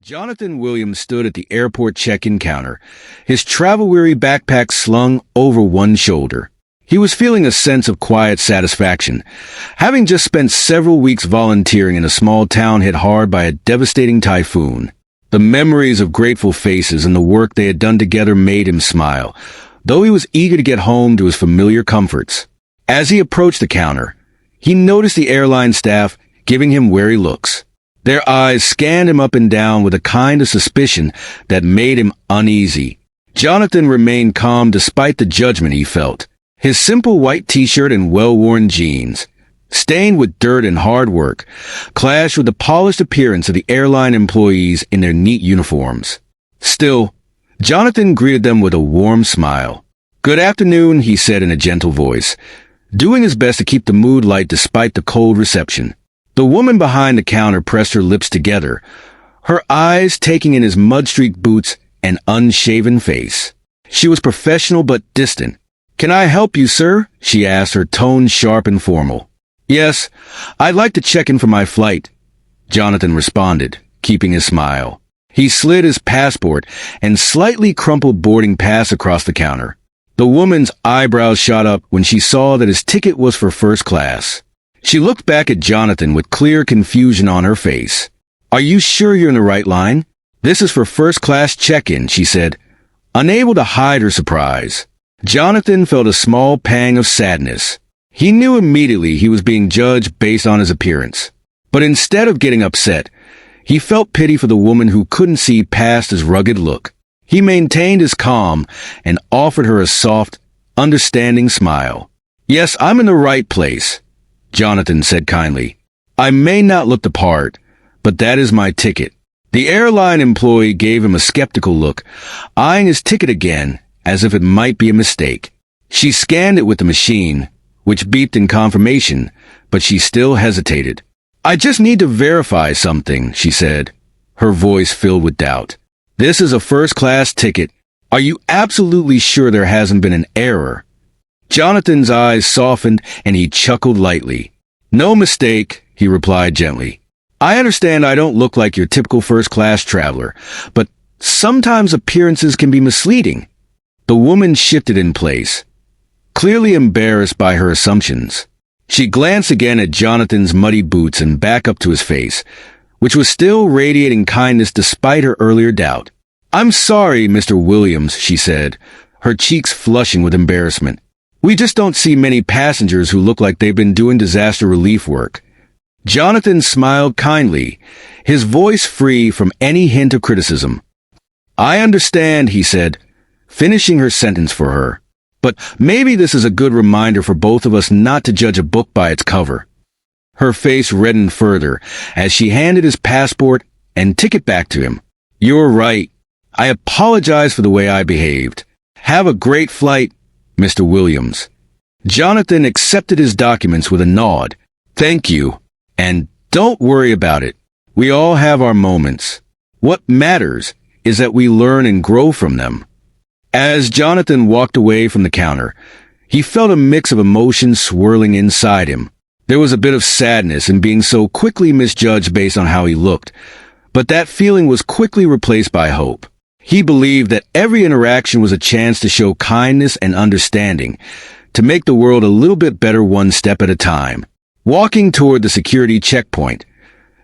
Jonathan Williams stood at the airport check-in counter, his travel-weary backpack slung over one shoulder. He was feeling a sense of quiet satisfaction, having just spent several weeks volunteering in a small town hit hard by a devastating typhoon. The memories of grateful faces and the work they had done together made him smile, though he was eager to get home to his familiar comforts. As he approached the counter, he noticed the airline staff giving him wary looks. Their eyes scanned him up and down with a kind of suspicion that made him uneasy. Jonathan remained calm despite the judgment he felt. His simple white t-shirt and well-worn jeans, stained with dirt and hard work, clashed with the polished appearance of the airline employees in their neat uniforms. Still, Jonathan greeted them with a warm smile. "Good afternoon," he said in a gentle voice, doing his best to keep the mood light despite the cold reception. The woman behind the counter pressed her lips together, her eyes taking in his mud-streaked boots and unshaven face. She was professional but distant. "Can I help you, sir?" she asked, her tone sharp and formal. "Yes, I'd like to check in for my flight," Jonathan responded, keeping his smile. He slid his passport and slightly crumpled boarding pass across the counter. The woman's eyebrows shot up when she saw that his ticket was for first class. She looked back at Jonathan with clear confusion on her face. "Are you sure you're in the right line? This is for first-class check-in," she said, unable to hide her surprise. Jonathan felt a small pang of sadness. He knew immediately he was being judged based on his appearance. But instead of getting upset, he felt pity for the woman who couldn't see past his rugged look. He maintained his calm and offered her a soft, understanding smile. "Yes, I'm in the right place," Jonathan said kindly. "I may not look the part, but that is my ticket." The airline employee gave him a skeptical look, eyeing his ticket again as if it might be a mistake. She scanned it with the machine, which beeped in confirmation, but she still hesitated. "I just need to verify something," she said, her voice filled with doubt. "This is a first-class ticket. Are you absolutely sure there hasn't been an error?" Jonathan's eyes softened and he chuckled lightly. "No mistake," he replied gently. "I understand I don't look like your typical first-class traveler, but sometimes appearances can be misleading." The woman shifted in place, clearly embarrassed by her assumptions. She glanced again at Jonathan's muddy boots and back up to his face, which was still radiating kindness despite her earlier doubt. "I'm sorry, Mr. Williams," she said, her cheeks flushing with embarrassment. "We just don't see many passengers who look like they've been doing disaster relief work." Jonathan smiled kindly, his voice free from any hint of criticism. "I understand," he said, finishing her sentence for her. "But maybe this is a good reminder for both of us not to judge a book by its cover." Her face reddened further as she handed his passport and ticket back to him. "You're right. I apologize for the way I behaved. Have a great flight, Mr. Williams." Jonathan accepted his documents with a nod. "Thank you. And don't worry about it. We all have our moments. What matters is that we learn and grow from them." As Jonathan walked away from the counter, he felt a mix of emotions swirling inside him. There was a bit of sadness in being so quickly misjudged based on how he looked, but that feeling was quickly replaced by hope. He believed that every interaction was a chance to show kindness and understanding, to make the world a little bit better one step at a time. Walking toward the security checkpoint,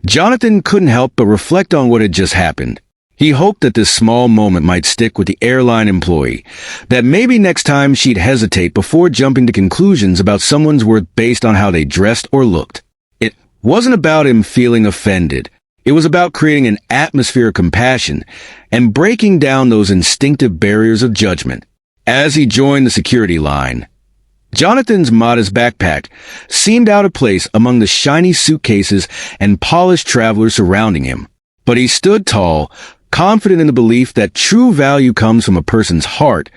Jonathan couldn't help but reflect on what had just happened. He hoped that this small moment might stick with the airline employee, that maybe next time she'd hesitate before jumping to conclusions about someone's worth based on how they dressed or looked. It wasn't about him feeling offended. It was about creating an atmosphere of compassion and breaking down those instinctive barriers of judgment. As he joined the security line, Jonathan's modest backpack seemed out of place among the shiny suitcases and polished travelers surrounding him. But he stood tall, confident in the belief that true value comes from a person's heart,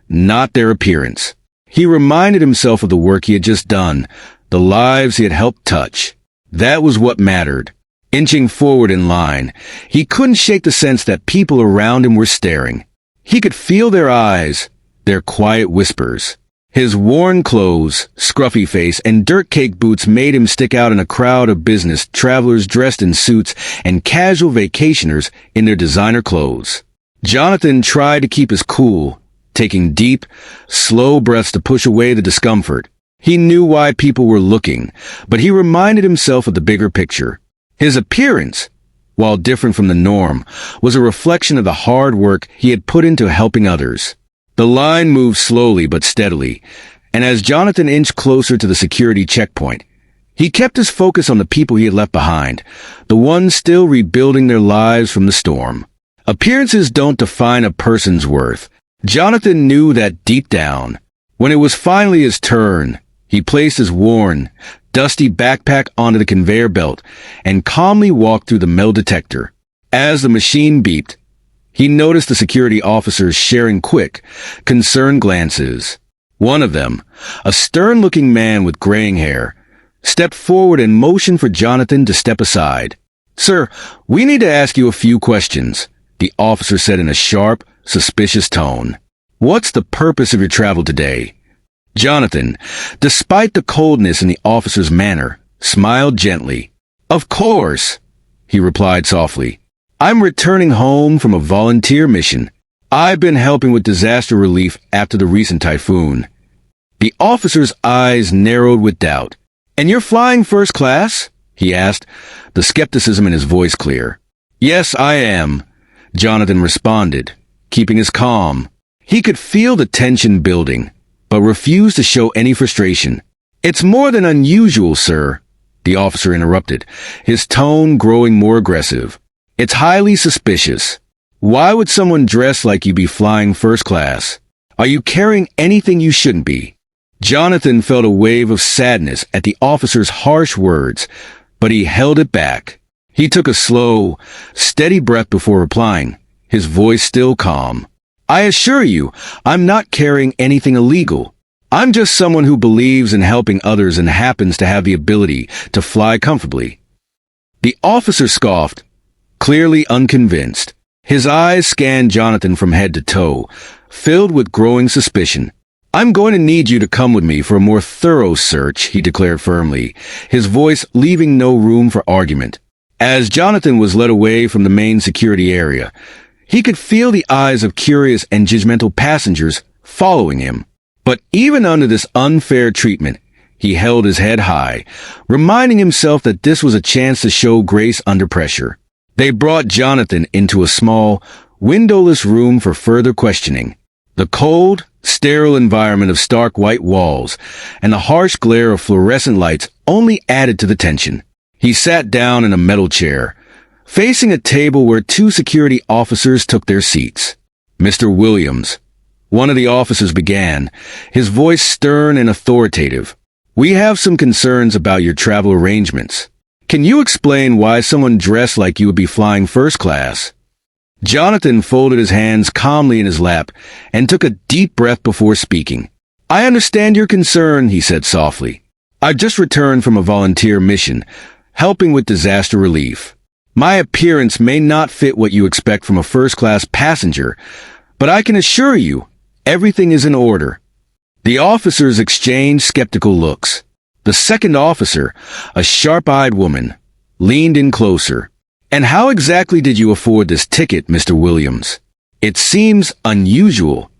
not their appearance. He reminded himself of the work he had just done, the lives he had helped touch. That was what mattered. Inching forward in line, he couldn't shake the sense that people around him were staring. He could feel their eyes, their quiet whispers. His worn clothes, scruffy face, and dirt-caked boots made him stick out in a crowd of business travelers dressed in suits and casual vacationers in their designer clothes. Jonathan tried to keep his cool, taking deep, slow breaths to push away the discomfort. He knew why people were looking, but he reminded himself of the bigger picture. His appearance, while different from the norm, was a reflection of the hard work he had put into helping others. The line moved slowly but steadily, and as Jonathan inched closer to the security checkpoint, he kept his focus on the people he had left behind, the ones still rebuilding their lives from the storm. Appearances don't define a person's worth. Jonathan knew that deep down. When it was finally his turn, he placed his worn, dusty backpack onto the conveyor belt and calmly walked through the metal detector. As the machine beeped, he noticed the security officers sharing quick, concerned glances. One of them, a stern-looking man with graying hair, stepped forward and motioned for Jonathan to step aside. "Sir, we need to ask you a few questions," the officer said in a sharp, suspicious tone. "What's the purpose of your travel today?" Jonathan, despite the coldness in the officer's manner, smiled gently. "Of course," he replied softly. "I'm returning home from a volunteer mission. I've been helping with disaster relief after the recent typhoon." The officer's eyes narrowed with doubt. "And you're flying first class?" he asked, the skepticism in his voice clear. "Yes, I am," Jonathan responded, keeping his calm. He could feel the tension building, but refused to show any frustration. "It's more than unusual, sir," the officer interrupted, his tone growing more aggressive. "It's highly suspicious. Why would someone dress like you be flying first class? Are you carrying anything you shouldn't be?" Jonathan felt a wave of sadness at the officer's harsh words, but he held it back. He took a slow, steady breath before replying, his voice still calm. "I assure you, I'm not carrying anything illegal. I'm just someone who believes in helping others and happens to have the ability to fly comfortably." The officer scoffed, clearly unconvinced. His eyes scanned Jonathan from head to toe, filled with growing suspicion. "I'm going to need you to come with me for a more thorough search," he declared firmly, his voice leaving no room for argument. As Jonathan was led away from the main security area, he could feel the eyes of curious and judgmental passengers following him. But even under this unfair treatment, he held his head high, reminding himself that this was a chance to show grace under pressure. They brought Jonathan into a small, windowless room for further questioning. The cold, sterile environment of stark white walls and the harsh glare of fluorescent lights only added to the tension. He sat down in a metal chair, facing a table where two security officers took their seats. "Mr. Williams," one of the officers began, his voice stern and authoritative, "we have some concerns about your travel arrangements. Can you explain why someone dressed like you would be flying first class?" Jonathan folded his hands calmly in his lap and took a deep breath before speaking. "I understand your concern," he said softly. "I've just returned from a volunteer mission, helping with disaster relief. My appearance may not fit what you expect from a first-class passenger, but I can assure you, everything is in order." The officers exchanged skeptical looks. The second officer, a sharp-eyed woman, leaned in closer. "And how exactly did you afford this ticket, Mr. Williams? It seems unusual."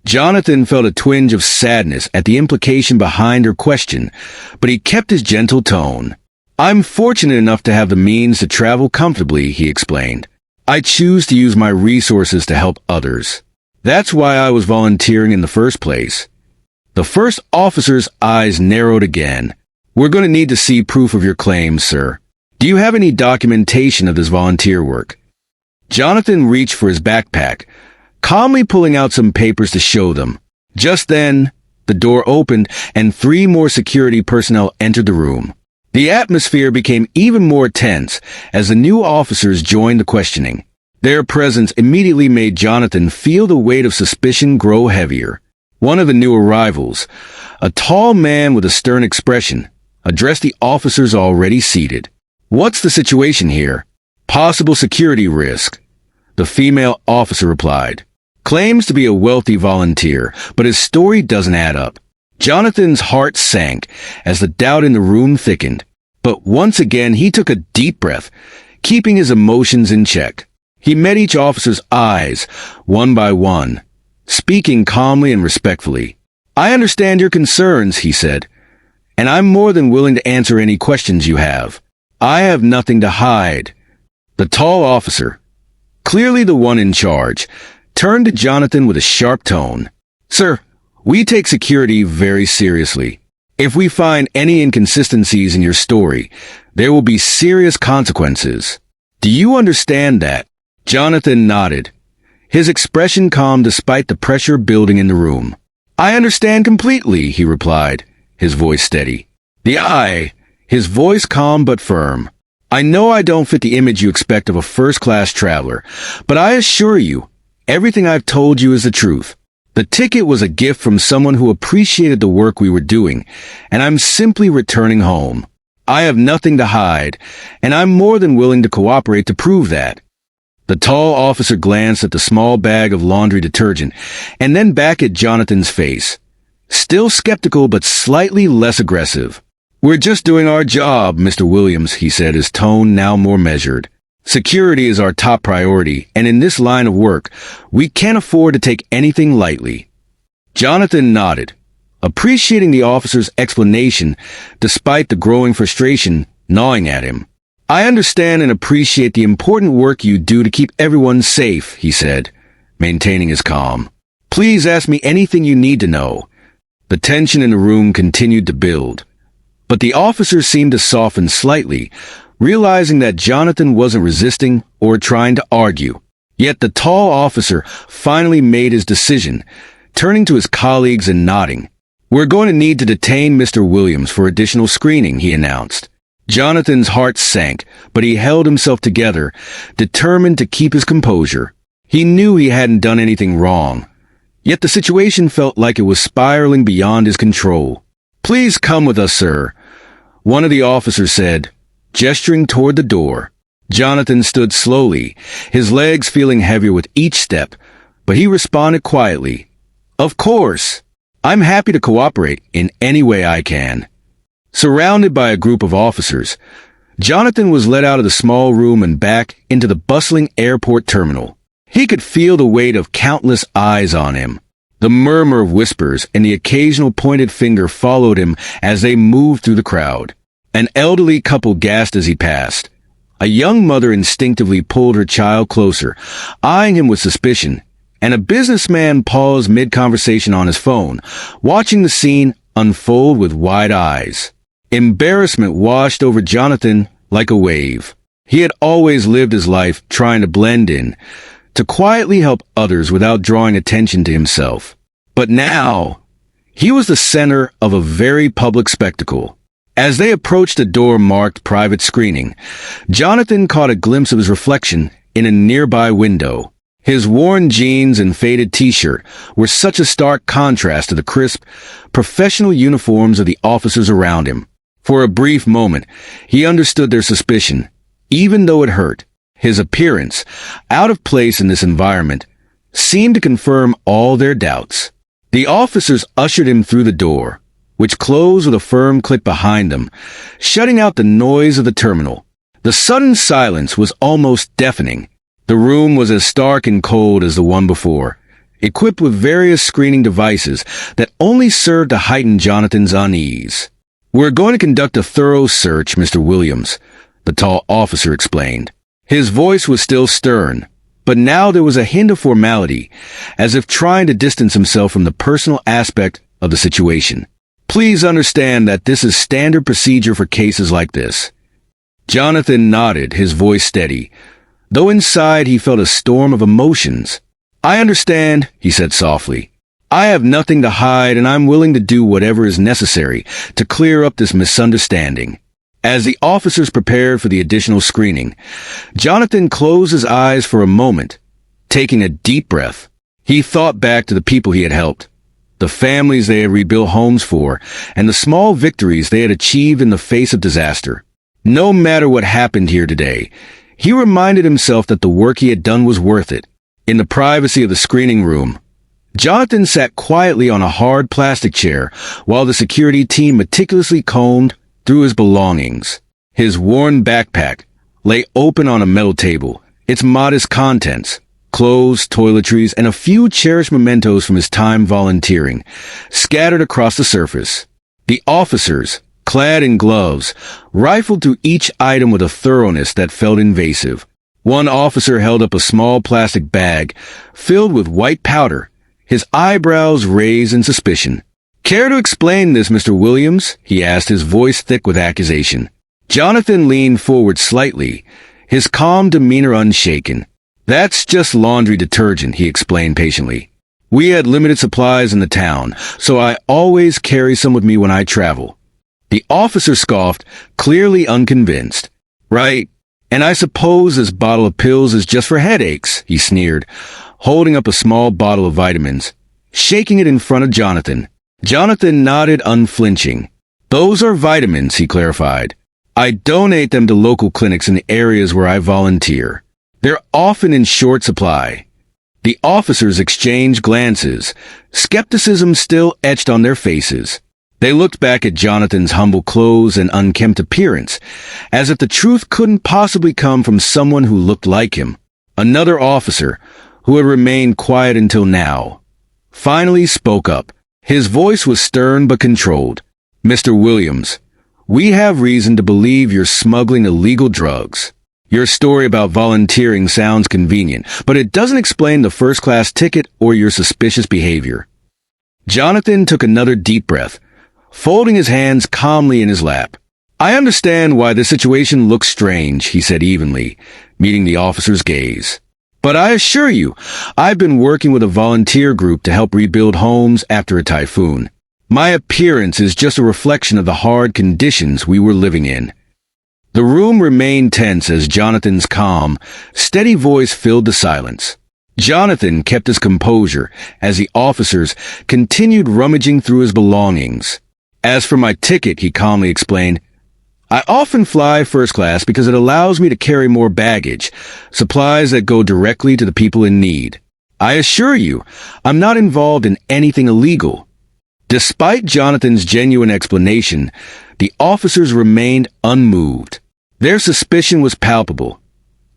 Jonathan felt a twinge of sadness at the implication behind her question, but he kept his gentle tone. "I'm fortunate enough to have the means to travel comfortably," he explained. "I choose to use my resources to help others. That's why I was volunteering in the first place." The first officer's eyes narrowed again. "We're going to need to see proof of your claims, sir. Do you have any documentation of this volunteer work?" Jonathan reached for his backpack, calmly pulling out some papers to show them. Just then, the door opened and 3 more security personnel entered the room. The atmosphere became even more tense as the new officers joined the questioning. Their presence immediately made Jonathan feel the weight of suspicion grow heavier. One of the new arrivals, a tall man with a stern expression, addressed the officers already seated. "What's the situation here?" "Possible security risk," the female officer replied. "Claims to be a wealthy volunteer, but his story doesn't add up. Jonathan's heart sank as the doubt in the room thickened. But once again, he took a deep breath, keeping his emotions in check. He met each officer's eyes, one by one, speaking calmly and respectfully. "I understand your concerns," he said, "and I'm more than willing to answer any questions you have. I have nothing to hide." The tall officer, clearly the one in charge, turned to Jonathan with a sharp tone. "Sir, we take security very seriously. If we find any inconsistencies in your story, there will be serious consequences. Do you understand that?" Jonathan nodded, his expression calm despite the pressure building in the room. "I understand completely," he replied, his voice steady. His voice calm but firm. "I know I don't fit the image you expect of a first-class traveler, but I assure you, everything I've told you is the truth. The ticket was a gift from someone who appreciated the work we were doing, and I'm simply returning home. I have nothing to hide, and I'm more than willing to cooperate to prove that." The tall officer glanced at the small bag of laundry detergent, and then back at Jonathan's face. Still skeptical but slightly less aggressive. "We're just doing our job, Mr. Williams," he said, his tone now more measured. "Security is our top priority, and in this line of work, we can't afford to take anything lightly." Jonathan nodded, appreciating the officer's explanation despite the growing frustration gnawing at him. "I understand and appreciate the important work you do to keep everyone safe," he said, maintaining his calm. "Please ask me anything you need to know." The tension in the room continued to build, but the officer seemed to soften slightly, realizing that Jonathan wasn't resisting or trying to argue. Yet the tall officer finally made his decision, turning to his colleagues and nodding. "We're going to need to detain Mr. Williams for additional screening," he announced. Jonathan's heart sank, but he held himself together, determined to keep his composure. He knew he hadn't done anything wrong, yet the situation felt like it was spiraling beyond his control. "Please come with us, sir," one of the officers said, gesturing toward the door. Jonathan stood slowly, his legs feeling heavier with each step, but he responded quietly, "Of course. I'm happy to cooperate in any way I can." Surrounded by a group of officers, Jonathan was led out of the small room and back into the bustling airport terminal. He could feel the weight of countless eyes on him. The murmur of whispers and the occasional pointed finger followed him as they moved through the crowd. An elderly couple gasped as he passed. A young mother instinctively pulled her child closer, eyeing him with suspicion, and a businessman paused mid-conversation on his phone, watching the scene unfold with wide eyes. Embarrassment washed over Jonathan like a wave. He had always lived his life trying to blend in, to quietly help others without drawing attention to himself. But now, he was the center of a very public spectacle. As they approached a door marked private screening, Jonathan caught a glimpse of his reflection in a nearby window. His worn jeans and faded t-shirt were such a stark contrast to the crisp, professional uniforms of the officers around him. For a brief moment, he understood their suspicion, even though it hurt. His appearance, out of place in this environment, seemed to confirm all their doubts. The officers ushered him through the door, which closed with a firm click behind them, shutting out the noise of the terminal. The sudden silence was almost deafening. The room was as stark and cold as the one before, equipped with various screening devices that only served to heighten Jonathan's unease. "We're going to conduct a thorough search, Mr. Williams," the tall officer explained. His voice was still stern, but now there was a hint of formality, as if trying to distance himself from the personal aspect of the situation. "Please understand that this is standard procedure for cases like this." Jonathan nodded, his voice steady, though inside he felt a storm of emotions. "I understand," he said softly. "I have nothing to hide, and I'm willing to do whatever is necessary to clear up this misunderstanding." As the officers prepared for the additional screening, Jonathan closed his eyes for a moment, taking a deep breath. He thought back to the people he had helped, the families they had rebuilt homes for, and the small victories they had achieved in the face of disaster. No matter what happened here today, he reminded himself that the work he had done was worth it. In the privacy of the screening room, Jonathan sat quietly on a hard plastic chair while the security team meticulously combed through his belongings. His worn backpack lay open on a metal table, its modest contents, clothes, toiletries, and a few cherished mementos from his time volunteering, scattered across the surface. The officers, clad in gloves, rifled through each item with a thoroughness that felt invasive. One officer held up a small plastic bag filled with white powder, his eyebrows raised in suspicion. "Care to explain this, Mr. Williams?" he asked, his voice thick with accusation. Jonathan leaned forward slightly, his calm demeanor unshaken. "That's just laundry detergent," he explained patiently. "We had limited supplies in the town, so I always carry some with me when I travel." The officer scoffed, clearly unconvinced. "Right. And I suppose this bottle of pills is just for headaches," he sneered, holding up a small bottle of vitamins, shaking it in front of Jonathan. Jonathan nodded unflinching. "Those are vitamins," he clarified. "I donate them to local clinics in the areas where I volunteer. They're often in short supply." The officers exchanged glances, skepticism still etched on their faces. They looked back at Jonathan's humble clothes and unkempt appearance, as if the truth couldn't possibly come from someone who looked like him. Another officer, who had remained quiet until now, finally spoke up. His voice was stern but controlled. "Mr. Williams, we have reason to believe you're smuggling illegal drugs. Your story about volunteering sounds convenient, but it doesn't explain the first-class ticket or your suspicious behavior." Jonathan took another deep breath, folding his hands calmly in his lap. "I understand why this situation looks strange," he said evenly, meeting the officer's gaze. "But I assure you, I've been working with a volunteer group to help rebuild homes after a typhoon. My appearance is just a reflection of the hard conditions we were living in." The room remained tense as Jonathan's calm, steady voice filled the silence. Jonathan kept his composure as the officers continued rummaging through his belongings. "As for my ticket," he calmly explained, "I often fly first class because it allows me to carry more baggage, supplies that go directly to the people in need. I assure you, I'm not involved in anything illegal." Despite Jonathan's genuine explanation, the officers remained unmoved. Their suspicion was palpable,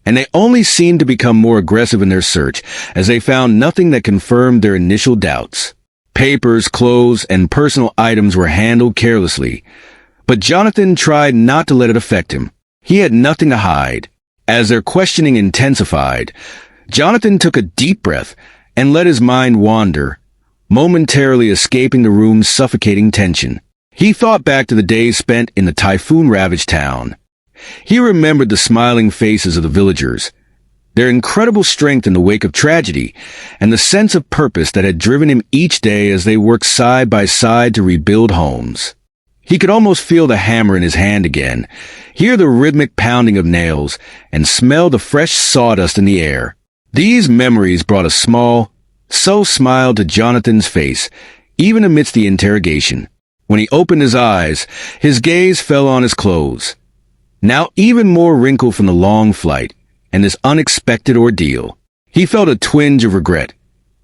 and they only seemed to become more aggressive in their search as they found nothing that confirmed their initial doubts. Papers, clothes, and personal items were handled carelessly, but Jonathan tried not to let it affect him. He had nothing to hide. As their questioning intensified, Jonathan took a deep breath and let his mind wander, momentarily escaping the room's suffocating tension. He thought back to the days spent in the typhoon-ravaged town. He remembered the smiling faces of the villagers, their incredible strength in the wake of tragedy, and the sense of purpose that had driven him each day as they worked side by side to rebuild homes. He could almost feel the hammer in his hand again, hear the rhythmic pounding of nails, and smell the fresh sawdust in the air. These memories brought a small, smile to Jonathan's face, even amidst the interrogation. When he opened his eyes, his gaze fell on his clothes, now even more wrinkled from the long flight and this unexpected ordeal. He felt a twinge of regret,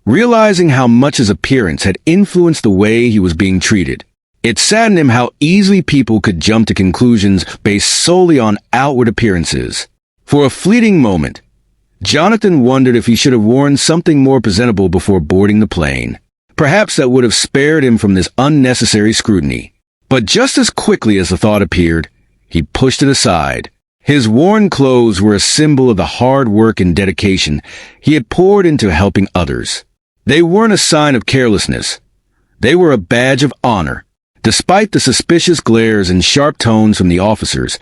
realizing how much his appearance had influenced the way he was being treated. It saddened him how easily people could jump to conclusions based solely on outward appearances. For a fleeting moment, Jonathan wondered if he should have worn something more presentable before boarding the plane. Perhaps that would have spared him from this unnecessary scrutiny. But just as quickly as the thought appeared, he pushed it aside. His worn clothes were a symbol of the hard work and dedication he had poured into helping others. They weren't a sign of carelessness. They were a badge of honor. Despite the suspicious glares and sharp tones from the officers,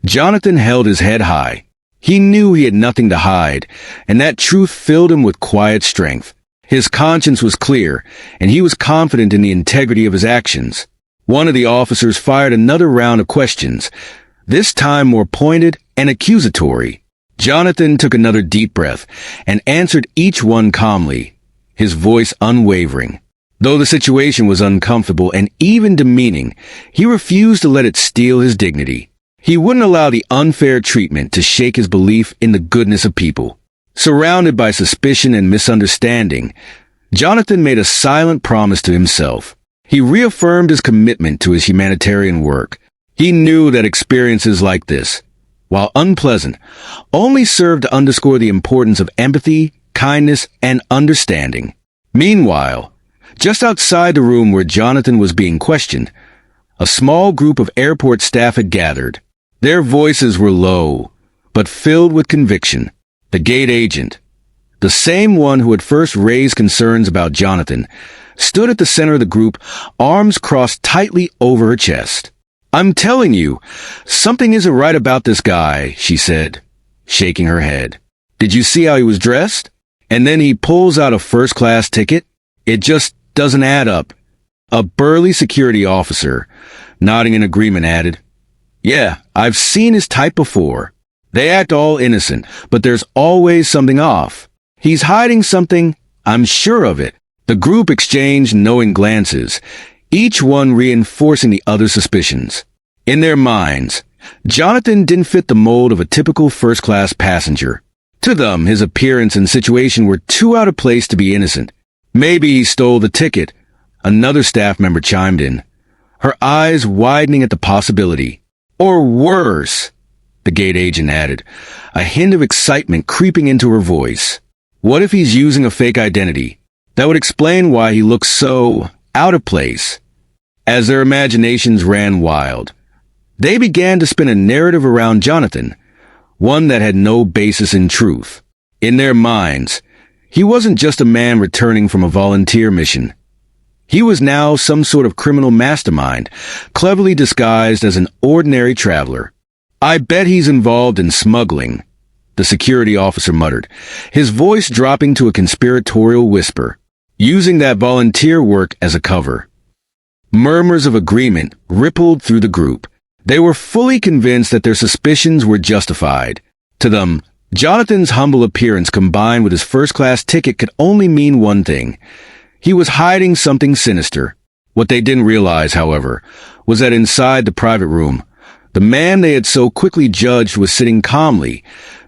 Jonathan held his head high. He knew he had nothing to hide, and that truth filled him with quiet strength. His conscience was clear, and he was confident in the integrity of his actions. One of the officers fired another round of questions, this time more pointed and accusatory. Jonathan took another deep breath and answered each one calmly, his voice unwavering. Though the situation was uncomfortable and even demeaning, he refused to let it steal his dignity. He wouldn't allow the unfair treatment to shake his belief in the goodness of people. Surrounded by suspicion and misunderstanding, Jonathan made a silent promise to himself. He reaffirmed his commitment to his humanitarian work. He knew that experiences like this, while unpleasant, only served to underscore the importance of empathy, kindness, and understanding. Meanwhile, just outside the room where Jonathan was being questioned, a small group of airport staff had gathered. Their voices were low, but filled with conviction. The gate agent, the same one who had first raised concerns about Jonathan, stood at the center of the group, arms crossed tightly over her chest. "I'm telling you, something isn't right about this guy," she said, shaking her head. "Did you see how he was dressed? And then he pulls out a first-class ticket? It just doesn't add up." A burly security officer, nodding in agreement, added, "Yeah, I've seen his type before. They act all innocent, but there's always something off. He's hiding something, I'm sure of it." The group exchanged knowing glances, each one reinforcing the other's suspicions. In their minds, Jonathan didn't fit the mold of a typical first-class passenger. To them, his appearance and situation were too out of place to be innocent. "Maybe he stole the ticket," another staff member chimed in, her eyes widening at the possibility. "Or worse," the gate agent added, a hint of excitement creeping into her voice. "What if he's using a fake identity? That would explain why he looks so out of place." As their imaginations ran wild, they began to spin a narrative around Jonathan, one that had no basis in truth. In their minds, he wasn't just a man returning from a volunteer mission. He was now some sort of criminal mastermind, cleverly disguised as an ordinary traveler. "I bet he's involved in smuggling," the security officer muttered, his voice dropping to a conspiratorial whisper, using that volunteer work as a cover. Murmurs of agreement rippled through the group. They were fully convinced that their suspicions were justified. To them, Jonathan's humble appearance combined with his first-class ticket could only mean one thing. He was hiding something sinister. What they didn't realize, however, was that inside the private room, the man they had so quickly judged was sitting calmly,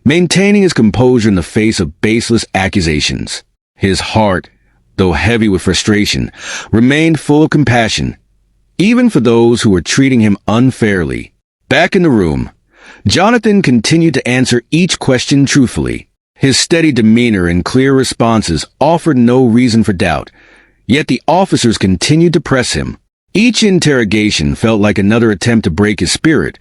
maintaining his composure in the face of baseless accusations. His heart, though heavy with frustration, remained full of compassion, even for those who were treating him unfairly. Back in the room, Jonathan continued to answer each question truthfully. His steady demeanor and clear responses offered no reason for doubt, yet the officers continued to press him. Each interrogation felt like another attempt to break his spirit,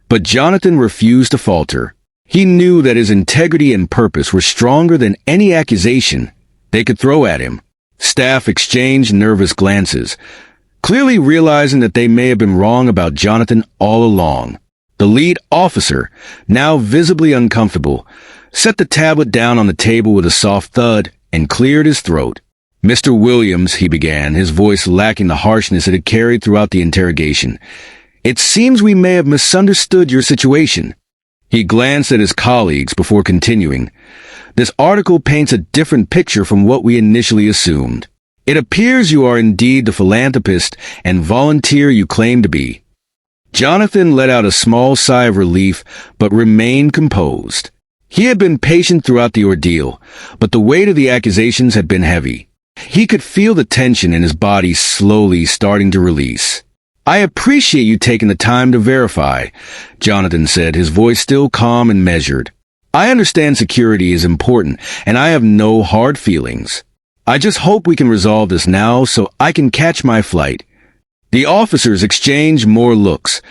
but Jonathan refused to falter. He knew that his integrity and purpose were stronger than any accusation they could throw at him. Staff exchanged nervous glances, clearly realizing that they may have been wrong about Jonathan all along. The lead officer, now visibly uncomfortable, set the tablet down on the table with a soft thud and cleared his throat. "Mr. Williams," he began, his voice lacking the harshness it had carried throughout the interrogation, "it seems we may have misunderstood your situation." He glanced at his colleagues before continuing. "This article paints a different picture from what we initially assumed. It appears you are indeed the philanthropist and volunteer you claim to be." Jonathan let out a small sigh of relief, but remained composed. He had been patient throughout the ordeal, but the weight of the accusations had been heavy. He could feel the tension in his body slowly starting to release. "I appreciate you taking the time to verify," Jonathan said, his voice still calm and measured. "I understand security is important, and I have no hard feelings. I just hope we can resolve this now so I can catch my flight." The officers exchanged more looks,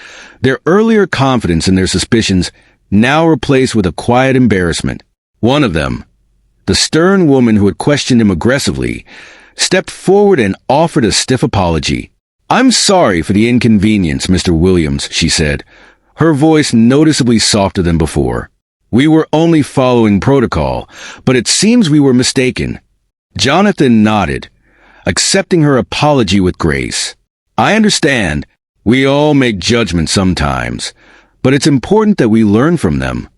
their earlier confidence in their suspicions now replaced with a quiet embarrassment. One of them, the stern woman who had questioned him aggressively, stepped forward and offered a stiff apology. "I'm sorry for the inconvenience, Mr. Williams," she said, her voice noticeably softer than before. "We were only following protocol, but it seems we were mistaken." Jonathan nodded, accepting her apology with grace. "I understand. We all make judgments sometimes, but it's important that we learn from them."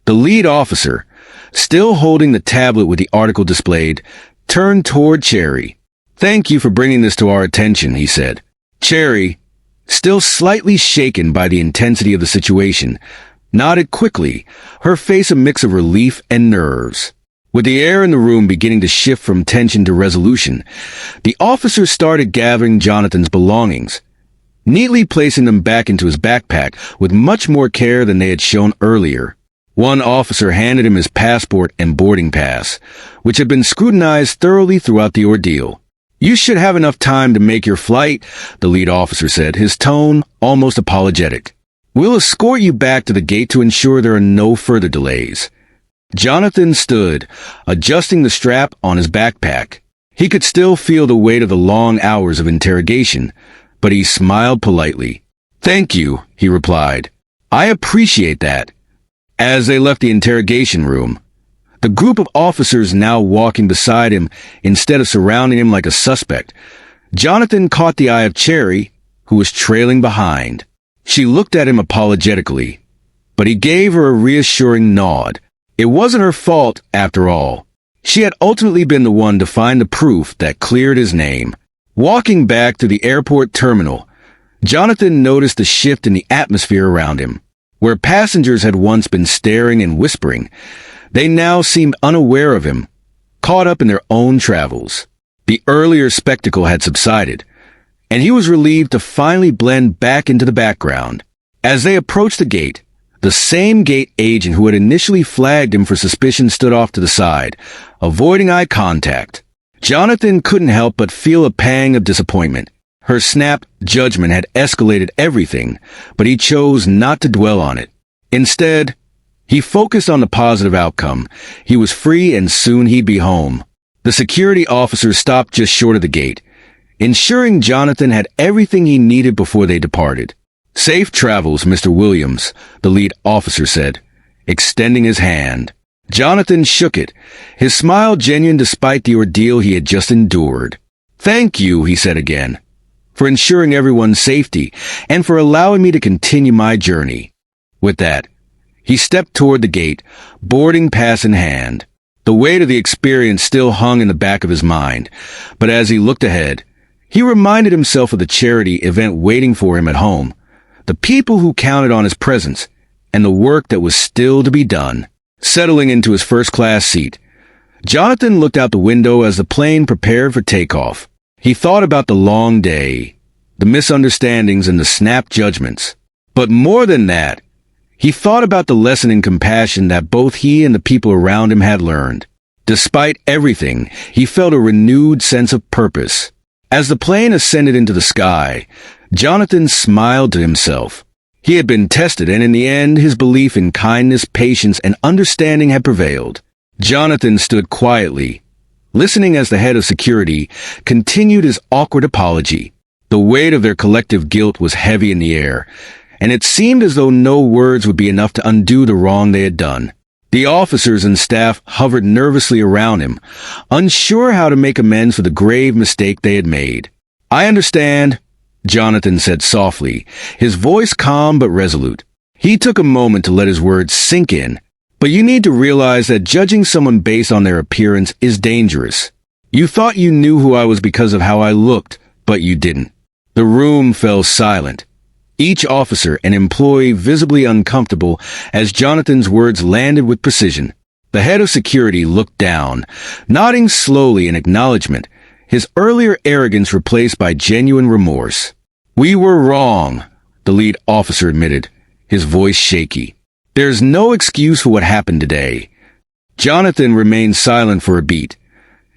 The lead officer, still holding the tablet with the article displayed, turned toward Cherry. "Thank you for bringing this to our attention," he said. Cherry, still slightly shaken by the intensity of the situation, nodded quickly, her face a mix of relief and nerves. With the air in the room beginning to shift from tension to resolution, the officer started gathering Jonathan's belongings, neatly placing them back into his backpack with much more care than they had shown earlier. One officer handed him his passport and boarding pass, which had been scrutinized thoroughly throughout the ordeal. "You should have enough time to make your flight," the lead officer said, his tone almost apologetic. "We'll escort you back to the gate to ensure there are no further delays." Jonathan stood, adjusting the strap on his backpack. He could still feel the weight of the long hours of interrogation, but he smiled politely. "Thank you," he replied. "I appreciate that." As they left the interrogation room, the group of officers now walking beside him instead of surrounding him like a suspect, Jonathan caught the eye of Cherry, who was trailing behind. She looked at him apologetically, but he gave her a reassuring nod. It wasn't her fault, after all. She had ultimately been the one to find the proof that cleared his name. Walking back to the airport terminal, Jonathan noticed a shift in the atmosphere around him. Where passengers had once been staring and whispering, they now seemed unaware of him, caught up in their own travels. The earlier spectacle had subsided, and he was relieved to finally blend back into the background. As they approached the gate, the same gate agent who had initially flagged him for suspicion stood off to the side, avoiding eye contact. Jonathan couldn't help but feel a pang of disappointment. Her snap judgment had escalated everything, but he chose not to dwell on it. Instead, he focused on the positive outcome. He was free and soon he'd be home. The security officer stopped just short of the gate, ensuring Jonathan had everything he needed before they departed. "Safe travels, Mr. Williams," the lead officer said, extending his hand. Jonathan shook it, his smile genuine despite the ordeal he had just endured. "Thank you," he said again, "for ensuring everyone's safety and for allowing me to continue my journey." With that, he stepped toward the gate, boarding pass in hand. The weight of the experience still hung in the back of his mind, but as he looked ahead, he reminded himself of the charity event waiting for him at home, the people who counted on his presence, and the work that was still to be done. Settling into his first-class seat, Jonathan looked out the window as the plane prepared for takeoff. He thought about the long day, the misunderstandings and the snap judgments. But more than that, he thought about the lesson in compassion that both he and the people around him had learned. Despite everything, he felt a renewed sense of purpose. As the plane ascended into the sky, Jonathan smiled to himself. He had been tested, and in the end, his belief in kindness, patience, and understanding had prevailed. Jonathan stood quietly, listening as the head of security continued his awkward apology. The weight of their collective guilt was heavy in the air, and it seemed as though no words would be enough to undo the wrong they had done. The officers and staff hovered nervously around him, unsure how to make amends for the grave mistake they had made. "I understand," Jonathan said softly, his voice calm but resolute. He took a moment to let his words sink in. "But you need to realize that judging someone based on their appearance is dangerous. You thought you knew who I was because of how I looked, but you didn't." The room fell silent, each officer and employee visibly uncomfortable as Jonathan's words landed with precision. The head of security looked down, nodding slowly in acknowledgement, his earlier arrogance replaced by genuine remorse. "We were wrong," the lead officer admitted, his voice shaky. "There's no excuse for what happened today." Jonathan remained silent for a beat,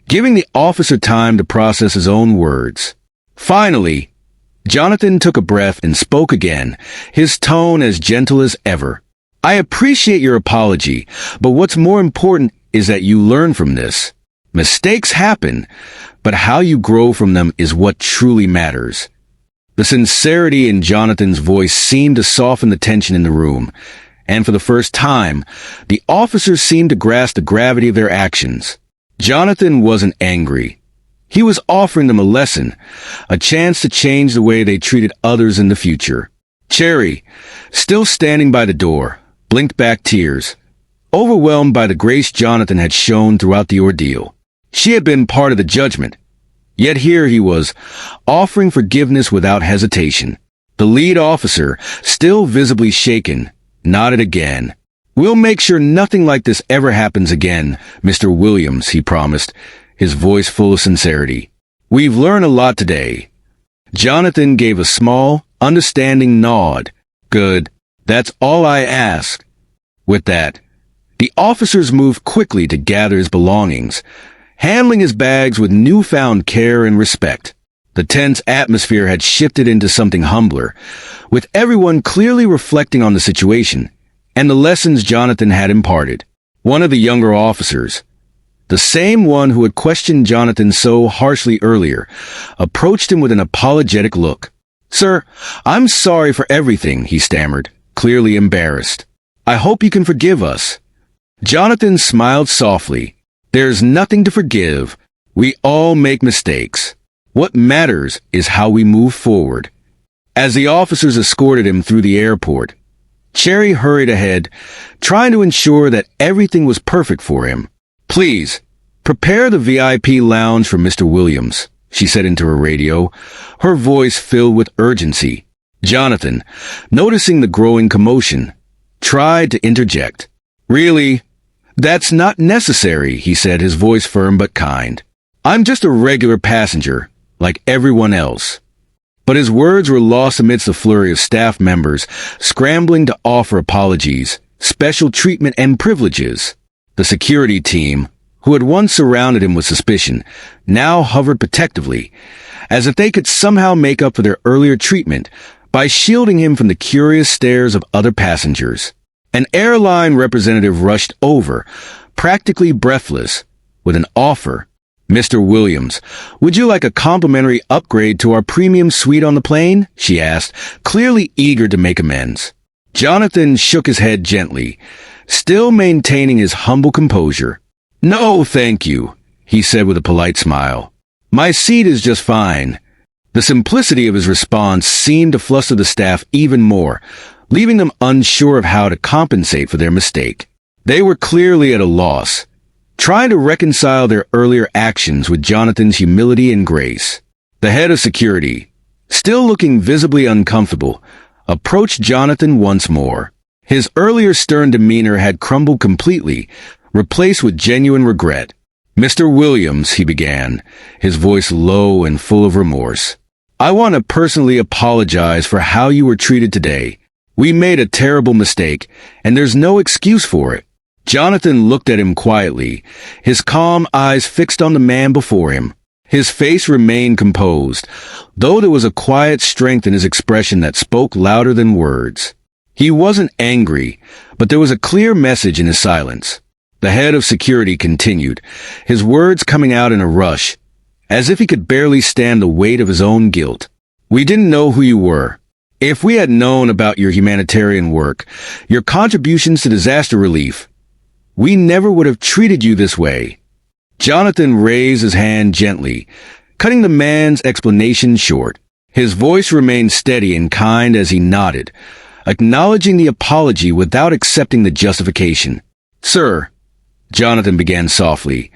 giving the officer time to process his own words. Finally, Jonathan took a breath and spoke again, his tone as gentle as ever. "I appreciate your apology, but what's more important is that you learn from this. Mistakes happen, but how you grow from them is what truly matters." The sincerity in Jonathan's voice seemed to soften the tension in the room, and for the first time, the officers seemed to grasp the gravity of their actions. Jonathan wasn't angry. He was offering them a lesson, a chance to change the way they treated others in the future. Cherry, still standing by the door, blinked back tears, overwhelmed by the grace Jonathan had shown throughout the ordeal. She had been part of the judgment, yet here he was, offering forgiveness without hesitation. The lead officer, still visibly shaken, nodded again. We'll make sure nothing like this ever happens again, Mr. Williams, he promised, his voice full of sincerity. We've learned a lot today. Jonathan gave a small, understanding nod. Good. That's all I ask. With that, the officers moved quickly to gather his belongings, handling his bags with newfound care and respect. The tense atmosphere had shifted into something humbler, with everyone clearly reflecting on the situation and the lessons Jonathan had imparted. One of the younger officers, the same one who had questioned Jonathan so harshly earlier, approached him with an apologetic look. "Sir, I'm sorry for everything," he stammered, clearly embarrassed. "I hope you can forgive us." Jonathan smiled softly. "There's nothing to forgive. We all make mistakes. What matters is how we move forward." As the officers escorted him through the airport, Cherry hurried ahead, trying to ensure that everything was perfect for him. "Please, prepare the VIP lounge for Mr. Williams," she said into her radio, her voice filled with urgency. Jonathan, noticing the growing commotion, tried to interject. "Really? That's not necessary," he said, his voice firm but kind. "I'm just a regular passenger, like everyone else." But his words were lost amidst the flurry of staff members scrambling to offer apologies, special treatment, and privileges. The security team, who had once surrounded him with suspicion, now hovered protectively, as if they could somehow make up for their earlier treatment by shielding him from the curious stares of other passengers. An airline representative rushed over, practically breathless, with an offer. "Mr. Williams, would you like a complimentary upgrade to our premium suite on the plane?" she asked, clearly eager to make amends. Jonathan shook his head gently, still maintaining his humble composure. "No, thank you," he said with a polite smile. "My seat is just fine." The simplicity of his response seemed to fluster the staff even more, leaving them unsure of how to compensate for their mistake. They were clearly at a loss, trying to reconcile their earlier actions with Jonathan's humility and grace. The head of security, still looking visibly uncomfortable, approached Jonathan once more. His earlier stern demeanor had crumbled completely, replaced with genuine regret. "Mr. Williams," he began, his voice low and full of remorse, "I want to personally apologize for how you were treated today. We made a terrible mistake, and there's no excuse for it." Jonathan looked at him quietly, his calm eyes fixed on the man before him. His face remained composed, though there was a quiet strength in his expression that spoke louder than words. He wasn't angry, but there was a clear message in his silence. The head of security continued, his words coming out in a rush, as if he could barely stand the weight of his own guilt. "We didn't know who you were. If we had known about your humanitarian work, your contributions to disaster relief, we never would have treated you this way." Jonathan raised his hand gently, cutting the man's explanation short. His voice remained steady and kind as he nodded, acknowledging the apology without accepting the justification. "Sir," Jonathan began softly,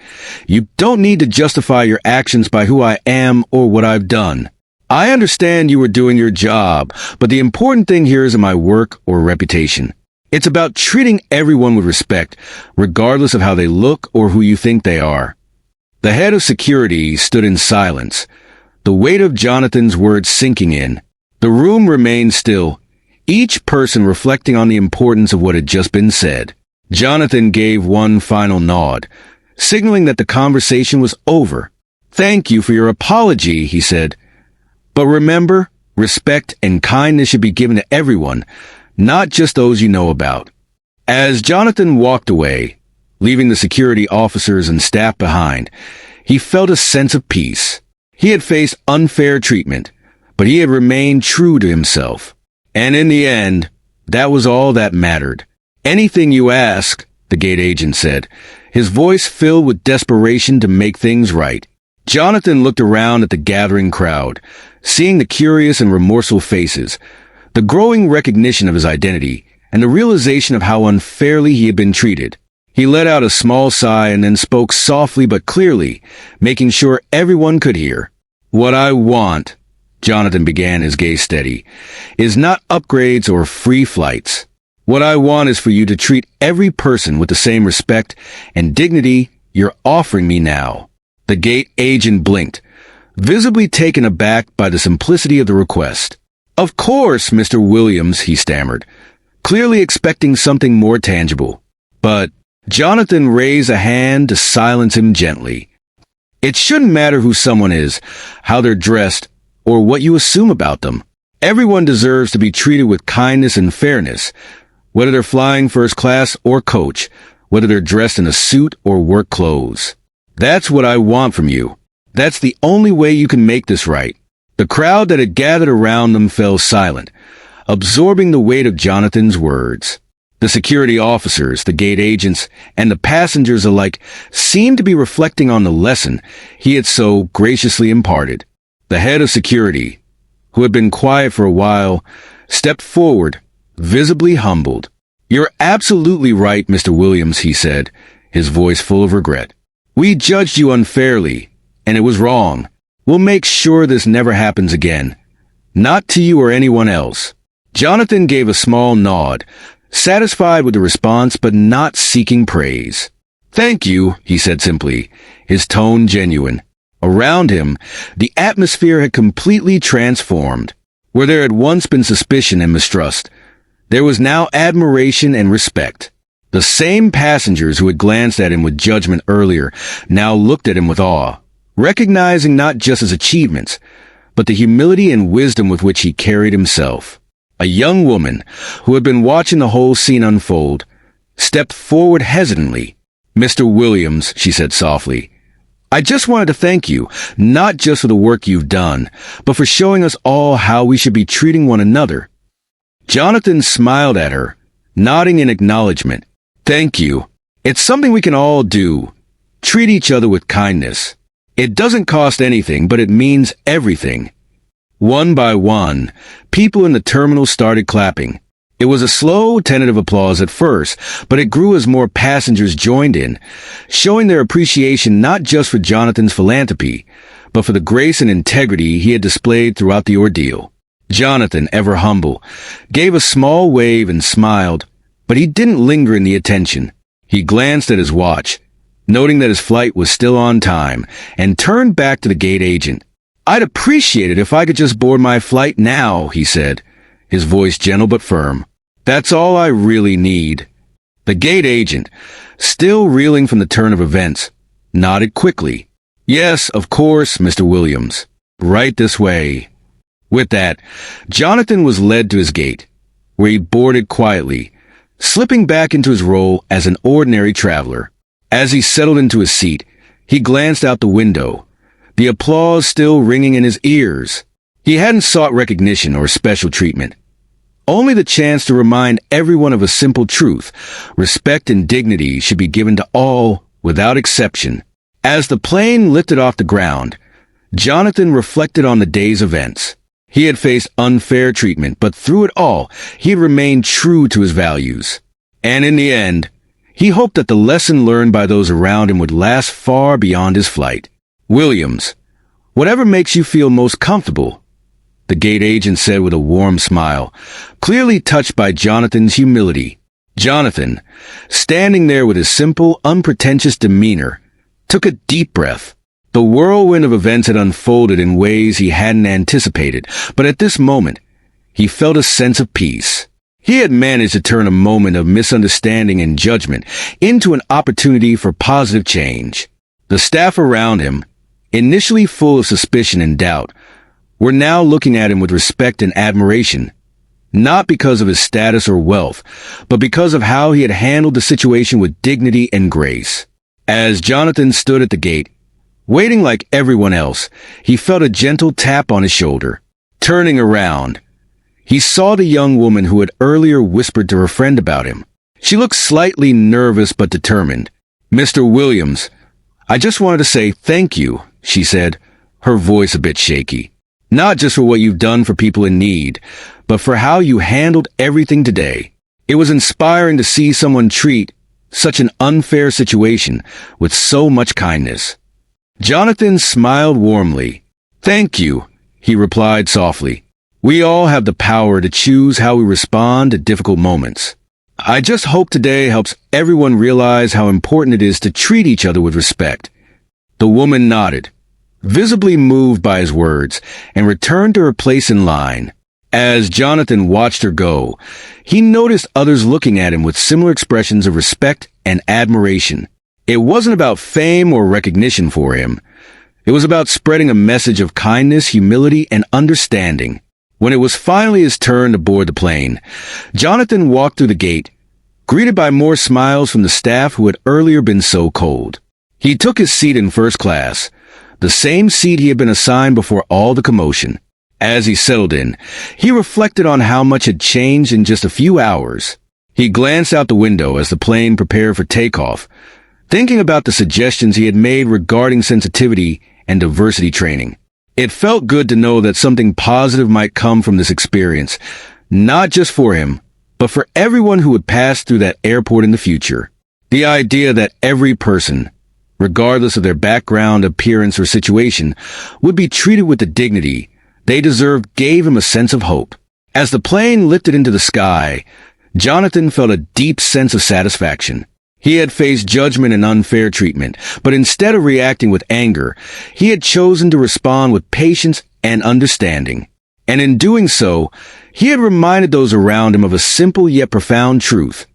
"you don't need to justify your actions by who I am or what I've done. I understand you were doing your job, but the important thing here isn't my work or reputation. It's about treating everyone with respect, regardless of how they look or who you think they are." The head of security stood in silence, the weight of Jonathan's words sinking in. The room remained still, each person reflecting on the importance of what had just been said. Jonathan gave one final nod, signaling that the conversation was over. "Thank you for your apology," he said. "But remember, respect and kindness should be given to everyone, not just those you know about." As Jonathan walked away, leaving the security officers and staff behind, he felt a sense of peace. He had faced unfair treatment, but he had remained true to himself. And in the end, that was all that mattered. "Anything you ask," the gate agent said, his voice filled with desperation to make things right. Jonathan looked around at the gathering crowd, seeing the curious and remorseful faces, the growing recognition of his identity, and the realization of how unfairly he had been treated. He let out a small sigh and then spoke softly but clearly, making sure everyone could hear. "What I want," Jonathan began, his gaze steady, "is not upgrades or free flights. What I want is for you to treat every person with the same respect and dignity you're offering me now." The gate agent blinked, visibly taken aback by the simplicity of the request. "Of course, Mr. Williams," he stammered, clearly expecting something more tangible. But Jonathan raised a hand to silence him gently. "It shouldn't matter who someone is, how they're dressed, or what you assume about them. Everyone deserves to be treated with kindness and fairness, whether they're flying first class or coach, whether they're dressed in a suit or work clothes. That's what I want from you. That's the only way you can make this right." The crowd that had gathered around them fell silent, absorbing the weight of Jonathan's words. The security officers, the gate agents, and the passengers alike seemed to be reflecting on the lesson he had so graciously imparted. The head of security, who had been quiet for a while, stepped forward, visibly humbled. "You're absolutely right, Mr. Williams," he said, his voice full of regret. "We judged you unfairly, and it was wrong. We'll make sure this never happens again. Not to you or anyone else." Jonathan gave a small nod, satisfied with the response but not seeking praise. "Thank you," he said simply, his tone genuine. Around him, the atmosphere had completely transformed. Where there had once been suspicion and mistrust, there was now admiration and respect. The same passengers who had glanced at him with judgment earlier now looked at him with awe, recognizing not just his achievements, but the humility and wisdom with which he carried himself. A young woman, who had been watching the whole scene unfold, stepped forward hesitantly. "Mr. Williams," she said softly, "I just wanted to thank you, not just for the work you've done, but for showing us all how we should be treating one another." Jonathan smiled at her, nodding in acknowledgement. "Thank you. It's something we can all do. Treat each other with kindness. It doesn't cost anything, but it means everything." One by one, people in the terminal started clapping. It was a slow, tentative applause at first, but it grew as more passengers joined in, showing their appreciation not just for Jonathan's philanthropy, but for the grace and integrity he had displayed throughout the ordeal. Jonathan, ever humble, gave a small wave and smiled, but he didn't linger in the attention. He glanced at his watch, noting that his flight was still on time, and turned back to the gate agent. "I'd appreciate it if I could just board my flight now," he said, his voice gentle but firm. "That's all I really need." The gate agent, still reeling from the turn of events, nodded quickly. "Yes, of course, Mr. Williams. Right this way." With that, Jonathan was led to his gate, where he boarded quietly, slipping back into his role as an ordinary traveler. As he settled into his seat, he glanced out the window, the applause still ringing in his ears. He hadn't sought recognition or special treatment, only the chance to remind everyone of a simple truth: respect and dignity should be given to all, without exception. As the plane lifted off the ground, Jonathan reflected on the day's events. He had faced unfair treatment, but through it all, he had remained true to his values. And in the end, he hoped that the lesson learned by those around him would last far beyond his flight. "Williams, whatever makes you feel most comfortable," the gate agent said with a warm smile, clearly touched by Jonathan's humility. Jonathan, standing there with his simple, unpretentious demeanor, took a deep breath. The whirlwind of events had unfolded in ways he hadn't anticipated, but at this moment, he felt a sense of peace. He had managed to turn a moment of misunderstanding and judgment into an opportunity for positive change. The staff around him, initially full of suspicion and doubt, were now looking at him with respect and admiration, not because of his status or wealth, but because of how he had handled the situation with dignity and grace. As Jonathan stood at the gate, waiting like everyone else, he felt a gentle tap on his shoulder. Turning around, he saw the young woman who had earlier whispered to her friend about him. She looked slightly nervous but determined. "Mr. Williams, I just wanted to say thank you," she said, her voice a bit shaky. "Not just for what you've done for people in need, but for how you handled everything today. It was inspiring to see someone treat such an unfair situation with so much kindness." Jonathan smiled warmly. "Thank you," he replied softly. "We all have the power to choose how we respond to difficult moments. I just hope today helps everyone realize how important it is to treat each other with respect." The woman nodded, visibly moved by his words, and returned to her place in line. As Jonathan watched her go, he noticed others looking at him with similar expressions of respect and admiration. It wasn't about fame or recognition for him. It was about spreading a message of kindness, humility, and understanding. When it was finally his turn to board the plane, Jonathan walked through the gate, greeted by more smiles from the staff who had earlier been so cold. He took his seat in first class, the same seat he had been assigned before all the commotion. As he settled in, he reflected on how much had changed in just a few hours. He glanced out the window as the plane prepared for takeoff, thinking about the suggestions he had made regarding sensitivity and diversity training. It felt good to know that something positive might come from this experience, not just for him, but for everyone who would pass through that airport in the future. The idea that every person, regardless of their background, appearance, or situation, would be treated with the dignity they deserved gave him a sense of hope. As the plane lifted into the sky, Jonathan felt a deep sense of satisfaction. He had faced judgment and unfair treatment, but instead of reacting with anger, he had chosen to respond with patience and understanding. And in doing so, he had reminded those around him of a simple yet profound truth.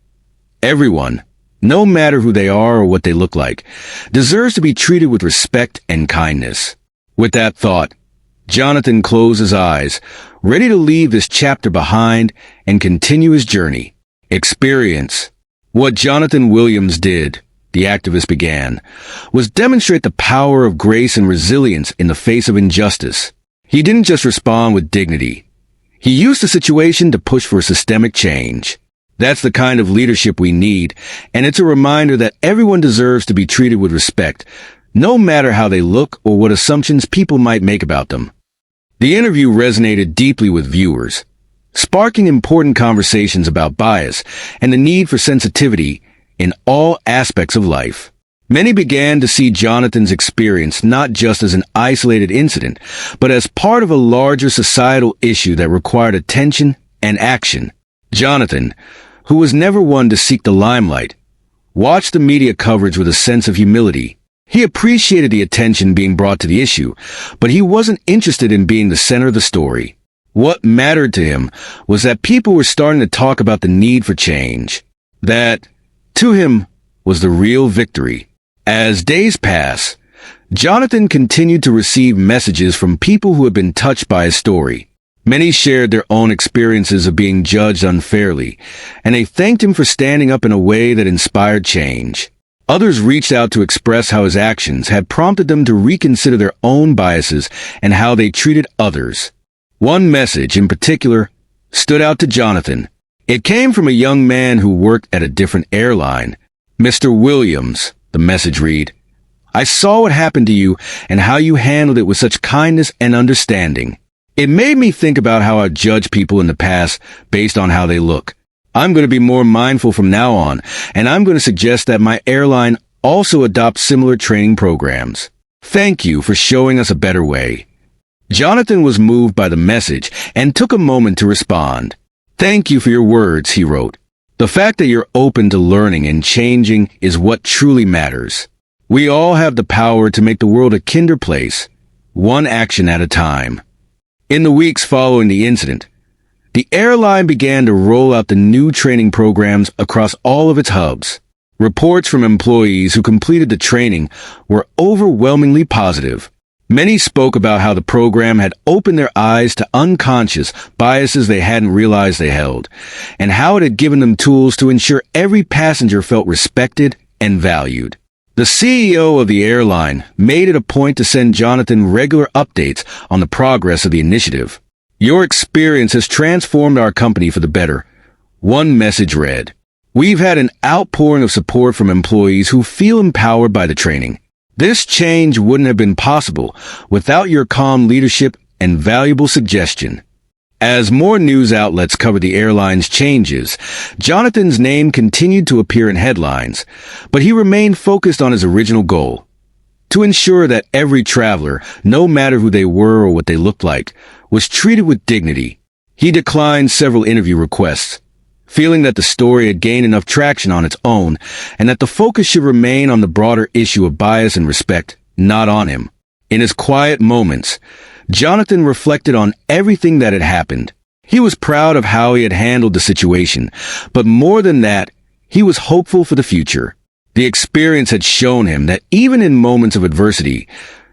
Everyone, no matter who they are or what they look like, deserves to be treated with respect and kindness. With that thought, Jonathan closed his eyes, ready to leave this chapter behind and continue his journey. Experience. What Jonathan Williams did, the activist began, was demonstrate the power of grace and resilience in the face of injustice. He didn't just respond with dignity. He used the situation to push for systemic change. That's the kind of leadership we need, and it's a reminder that everyone deserves to be treated with respect, no matter how they look or what assumptions people might make about them. The interview resonated deeply with viewers, sparking important conversations about bias and the need for sensitivity in all aspects of life. Many began to see Jonathan's experience not just as an isolated incident, but as part of a larger societal issue that required attention and action. Jonathan, who was never one to seek the limelight, watched the media coverage with a sense of humility. He appreciated the attention being brought to the issue, but he wasn't interested in being the center of the story. What mattered to him was that people were starting to talk about the need for change. That, to him, was the real victory. As days passed, Jonathan continued to receive messages from people who had been touched by his story. Many shared their own experiences of being judged unfairly, and they thanked him for standing up in a way that inspired change. Others reached out to express how his actions had prompted them to reconsider their own biases and how they treated others. One message, in particular, stood out to Jonathan. It came from a young man who worked at a different airline. "Mr. Williams," the message read, "I saw what happened to you and how you handled it with such kindness and understanding. It made me think about how I judged people in the past based on how they look. I'm going to be more mindful from now on, and I'm going to suggest that my airline also adopt similar training programs. Thank you for showing us a better way." Jonathan was moved by the message and took a moment to respond. "Thank you for your words," he wrote. "The fact that you're open to learning and changing is what truly matters. We all have the power to make the world a kinder place, one action at a time." In the weeks following the incident, the airline began to roll out the new training programs across all of its hubs. Reports from employees who completed the training were overwhelmingly positive. Many spoke about how the program had opened their eyes to unconscious biases they hadn't realized they held, and how it had given them tools to ensure every passenger felt respected and valued. The CEO of the airline made it a point to send Jonathan regular updates on the progress of the initiative. "Your experience has transformed our company for the better," one message read. "We've had an outpouring of support from employees who feel empowered by the training. This change wouldn't have been possible without your calm leadership and valuable suggestion." As more news outlets covered the airline's changes, Jonathan's name continued to appear in headlines, but he remained focused on his original goal: to ensure that every traveler, no matter who they were or what they looked like, was treated with dignity. He declined several interview requests, feeling that the story had gained enough traction on its own and that the focus should remain on the broader issue of bias and respect, not on him. In his quiet moments, Jonathan reflected on everything that had happened. He was proud of how he had handled the situation, but more than that, he was hopeful for the future. The experience had shown him that even in moments of adversity,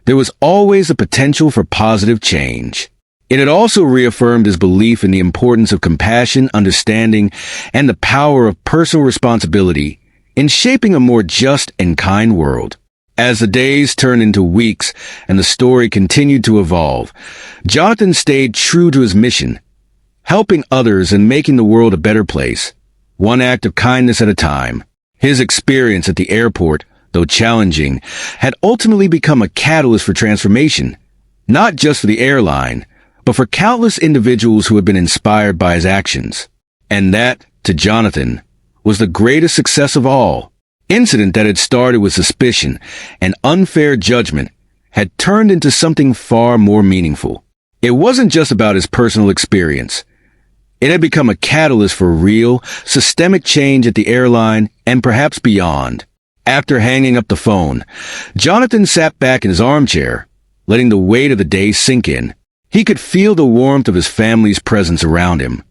there was always a potential for positive change. It had also reaffirmed his belief in the importance of compassion, understanding, and the power of personal responsibility in shaping a more just and kind world. As the days turned into weeks and the story continued to evolve, Jonathan stayed true to his mission, helping others and making the world a better place, one act of kindness at a time. His experience at the airport, though challenging, had ultimately become a catalyst for transformation, not just for the airline, but for countless individuals who had been inspired by his actions. And that, to Jonathan, was the greatest success of all. Incident that had started with suspicion and unfair judgment had turned into something far more meaningful. It wasn't just about his personal experience. It had become a catalyst for real, systemic change at the airline and perhaps beyond. After hanging up the phone, Jonathan sat back in his armchair, letting the weight of the day sink in. He could feel the warmth of his family's presence around him.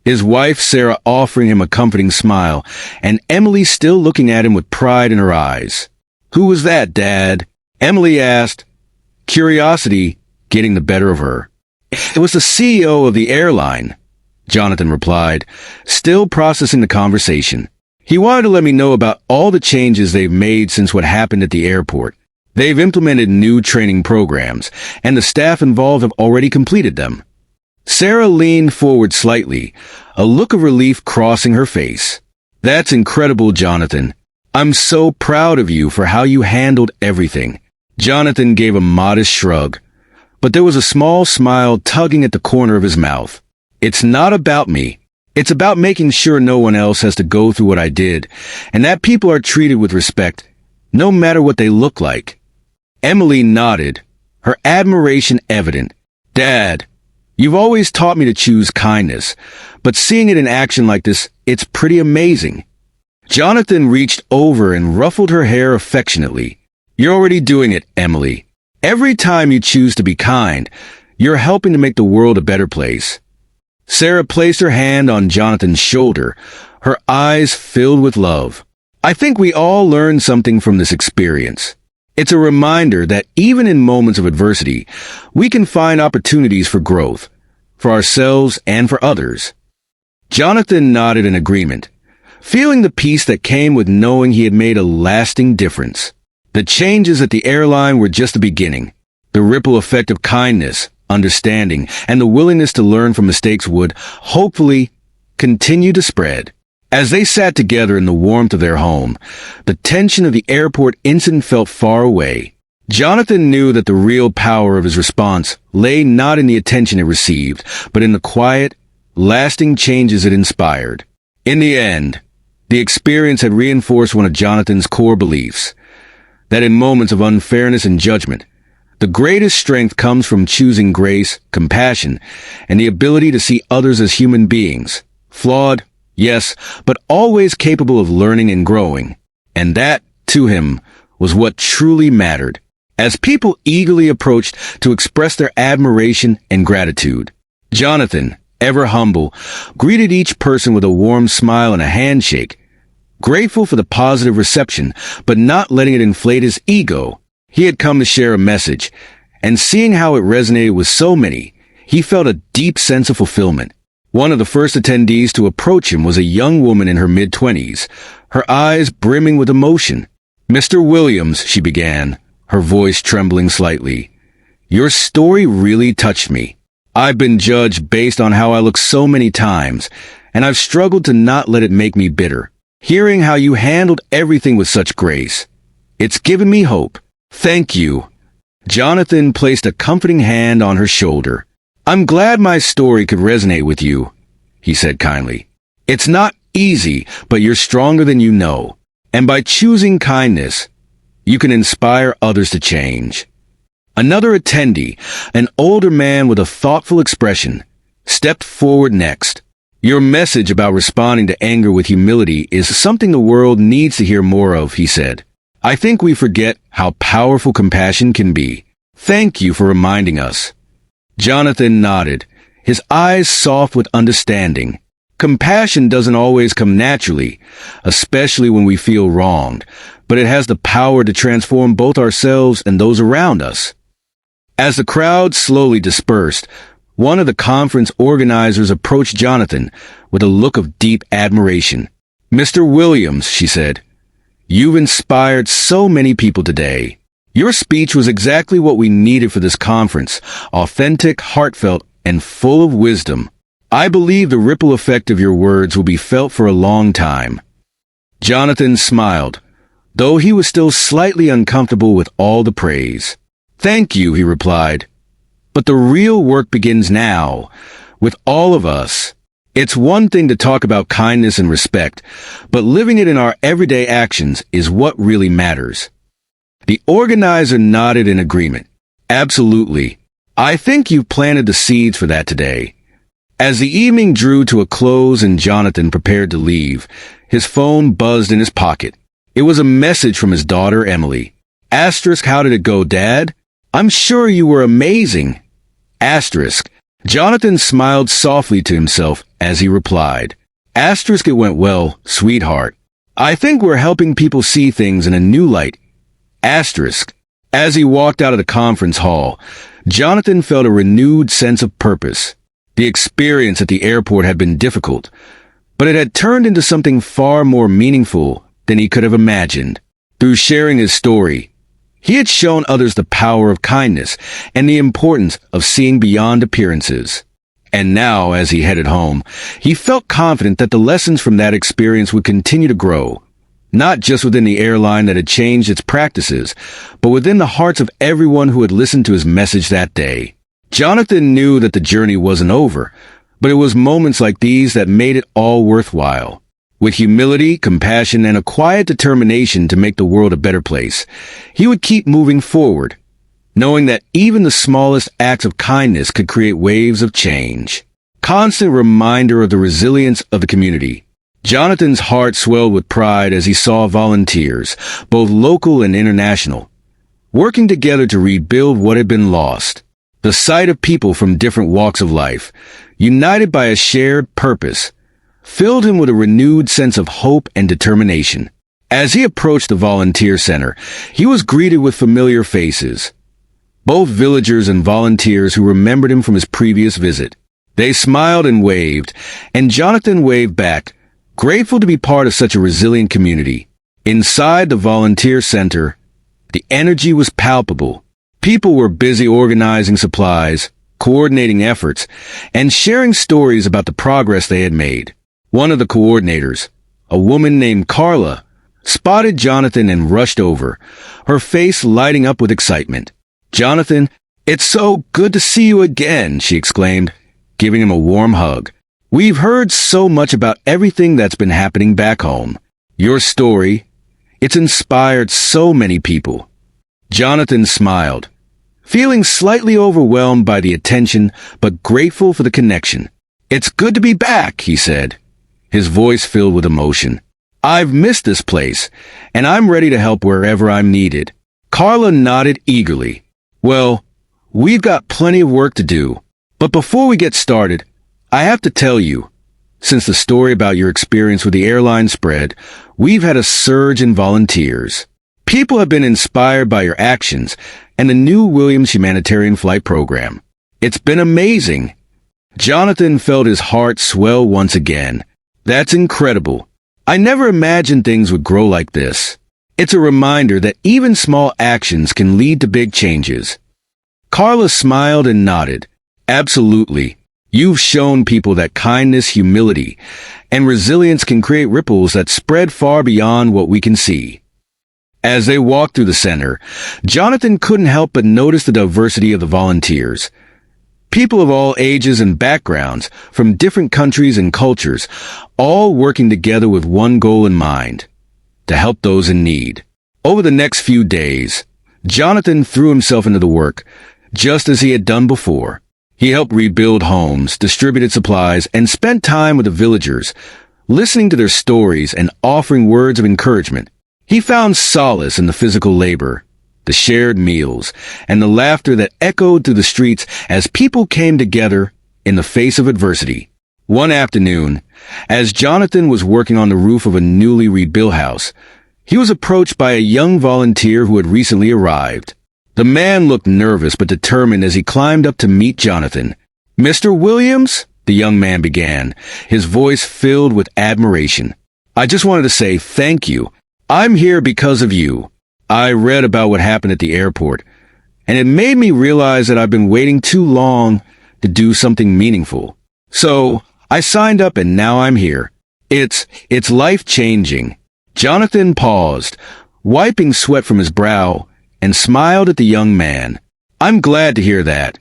His wife, Sarah, offering him a comforting smile, and Emily still looking at him with pride in her eyes. "Who was that, Dad?" Emily asked, curiosity getting the better of her. "It was the CEO of the airline," Jonathan replied, still processing the conversation. "He wanted to let me know about all the changes they've made since what happened at the airport. They've implemented new training programs, and the staff involved have already completed them." Sarah leaned forward slightly, a look of relief crossing her face. "That's incredible, Jonathan. I'm so proud of you for how you handled everything." Jonathan gave a modest shrug, but there was a small smile tugging at the corner of his mouth. "It's not about me. It's about making sure no one else has to go through what I did, and that people are treated with respect, no matter what they look like." Emily nodded, her admiration evident. "Dad, you've always taught me to choose kindness, but seeing it in action like this, it's pretty amazing." Jonathan reached over and ruffled her hair affectionately. "You're already doing it, Emily. Every time you choose to be kind, you're helping to make the world a better place." Sarah placed her hand on Jonathan's shoulder, her eyes filled with love. "I think we all learned something from this experience. It's a reminder that even in moments of adversity, we can find opportunities for growth, for ourselves and for others." Jonathan nodded in agreement, feeling the peace that came with knowing he had made a lasting difference. The changes at the airline were just the beginning. The ripple effect of kindness, understanding, and the willingness to learn from mistakes would, hopefully, continue to spread. As they sat together in the warmth of their home, the tension of the airport incident felt far away. Jonathan knew that the real power of his response lay not in the attention it received, but in the quiet, lasting changes it inspired. In the end, the experience had reinforced one of Jonathan's core beliefs, that in moments of unfairness and judgment, the greatest strength comes from choosing grace, compassion, and the ability to see others as human beings, flawed, yes, but always capable of learning and growing. And that, to him, was what truly mattered. As people eagerly approached to express their admiration and gratitude, Jonathan, ever humble, greeted each person with a warm smile and a handshake, grateful for the positive reception, but not letting it inflate his ego. He had come to share a message, and seeing how it resonated with so many, he felt a deep sense of fulfillment. One of the first attendees to approach him was a young woman in her mid-20s, her eyes brimming with emotion. "Mr. Williams," she began, her voice trembling slightly, "your story really touched me. I've been judged based on how I look so many times, and I've struggled to not let it make me bitter. Hearing how you handled everything with such grace, it's given me hope. Thank you." Jonathan placed a comforting hand on her shoulder. "I'm glad my story could resonate with you," he said kindly. "It's not easy, but you're stronger than you know. And by choosing kindness, you can inspire others to change." Another attendee, an older man with a thoughtful expression, stepped forward next. Your message about responding to anger with humility is something the world needs to hear more of, he said. I think we forget how powerful compassion can be. Thank you for reminding us. Jonathan nodded, his eyes soft with understanding. Compassion doesn't always come naturally, especially when we feel wronged, but it has the power to transform both ourselves and those around us. As the crowd slowly dispersed, one of the conference organizers approached Jonathan with a look of deep admiration. Mr. Williams, she said, you've inspired so many people today. Your speech was exactly what we needed for this conference, authentic, heartfelt, and full of wisdom. I believe the ripple effect of your words will be felt for a long time. Jonathan smiled, though he was still slightly uncomfortable with all the praise. Thank you, he replied. But the real work begins now, with all of us. It's one thing to talk about kindness and respect, but living it in our everyday actions is what really matters. The organizer nodded in agreement. Absolutely. I think you've planted the seeds for that today. As the evening drew to a close and Jonathan prepared to leave, his phone buzzed in his pocket. It was a message from his daughter, Emily. Asterisk, how did it go, Dad? I'm sure you were amazing. Asterisk. Jonathan smiled softly to himself as he replied. Asterisk, it went well, sweetheart. I think we're helping people see things in a new light. Asterisk. As he walked out of the conference hall, Jonathan felt a renewed sense of purpose. The experience at the airport had been difficult, but it had turned into something far more meaningful than he could have imagined. Through sharing his story, he had shown others the power of kindness and the importance of seeing beyond appearances. And now, as he headed home, he felt confident that the lessons from that experience would continue to grow, not just within the airline that had changed its practices, but within the hearts of everyone who had listened to his message that day. Jonathan knew that the journey wasn't over, but it was moments like these that made it all worthwhile. With humility, compassion, and a quiet determination to make the world a better place, he would keep moving forward, knowing that even the smallest acts of kindness could create waves of change. Constant reminder of the resilience of the community. Jonathan's heart swelled with pride as he saw volunteers, both local and international, working together to rebuild what had been lost. The sight of people from different walks of life, united by a shared purpose, filled him with a renewed sense of hope and determination. As he approached the volunteer center, he was greeted with familiar faces, both villagers and volunteers who remembered him from his previous visit. They smiled and waved, and Jonathan waved back, grateful to be part of such a resilient community. Inside the volunteer center, the energy was palpable. People were busy organizing supplies, coordinating efforts, and sharing stories about the progress they had made. One of the coordinators, a woman named Carla, spotted Jonathan and rushed over, her face lighting up with excitement. Jonathan, it's so good to see you again, she exclaimed, giving him a warm hug. We've heard so much about everything that's been happening back home. Your story, it's inspired so many people. Jonathan smiled, feeling slightly overwhelmed by the attention, but grateful for the connection. It's good to be back, he said, his voice filled with emotion. I've missed this place, and I'm ready to help wherever I'm needed. Carla nodded eagerly. Well, we've got plenty of work to do, but before we get started, I have to tell you, since the story about your experience with the airline spread, we've had a surge in volunteers. People have been inspired by your actions and the new Williams Humanitarian Flight Program. It's been amazing. Jonathan felt his heart swell once again. That's incredible. I never imagined things would grow like this. It's a reminder that even small actions can lead to big changes. Carla smiled and nodded. Absolutely. You've shown people that kindness, humility, and resilience can create ripples that spread far beyond what we can see. As they walked through the center, Jonathan couldn't help but notice the diversity of the volunteers. People of all ages and backgrounds, from different countries and cultures, all working together with one goal in mind: to help those in need. Over the next few days, Jonathan threw himself into the work, just as he had done before. He helped rebuild homes, distributed supplies, and spent time with the villagers, listening to their stories and offering words of encouragement. He found solace in the physical labor, the shared meals, and the laughter that echoed through the streets as people came together in the face of adversity. One afternoon, as Jonathan was working on the roof of a newly rebuilt house, he was approached by a young volunteer who had recently arrived. The man looked nervous but determined as he climbed up to meet Jonathan. "Mr. Williams?" the young man began, his voice filled with admiration. "I just wanted to say thank you. I'm here because of you. I read about what happened at the airport, and it made me realize that I've been waiting too long to do something meaningful. So, I signed up and now I'm here. It's life-changing." Jonathan paused, wiping sweat from his brow, and smiled at the young man. "I'm glad to hear that,"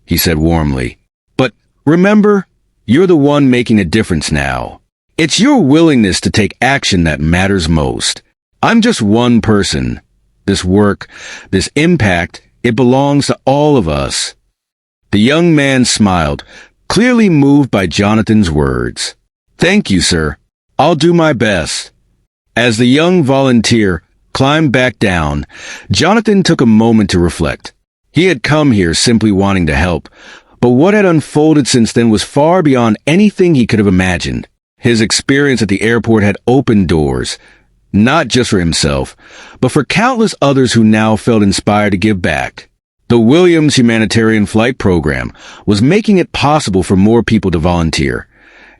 he said warmly. "But remember, you're the one making a difference now. It's your willingness to take action that matters most. I'm just one person. This work, this impact, it belongs to all of us." The young man smiled, clearly moved by Jonathan's words. "Thank you, sir. I'll do my best." As the young volunteer climbed back down, Jonathan took a moment to reflect. He had come here simply wanting to help, but what had unfolded since then was far beyond anything he could have imagined. His experience at the airport had opened doors, not just for himself, but for countless others who now felt inspired to give back. The Williams Humanitarian Flight Program was making it possible for more people to volunteer,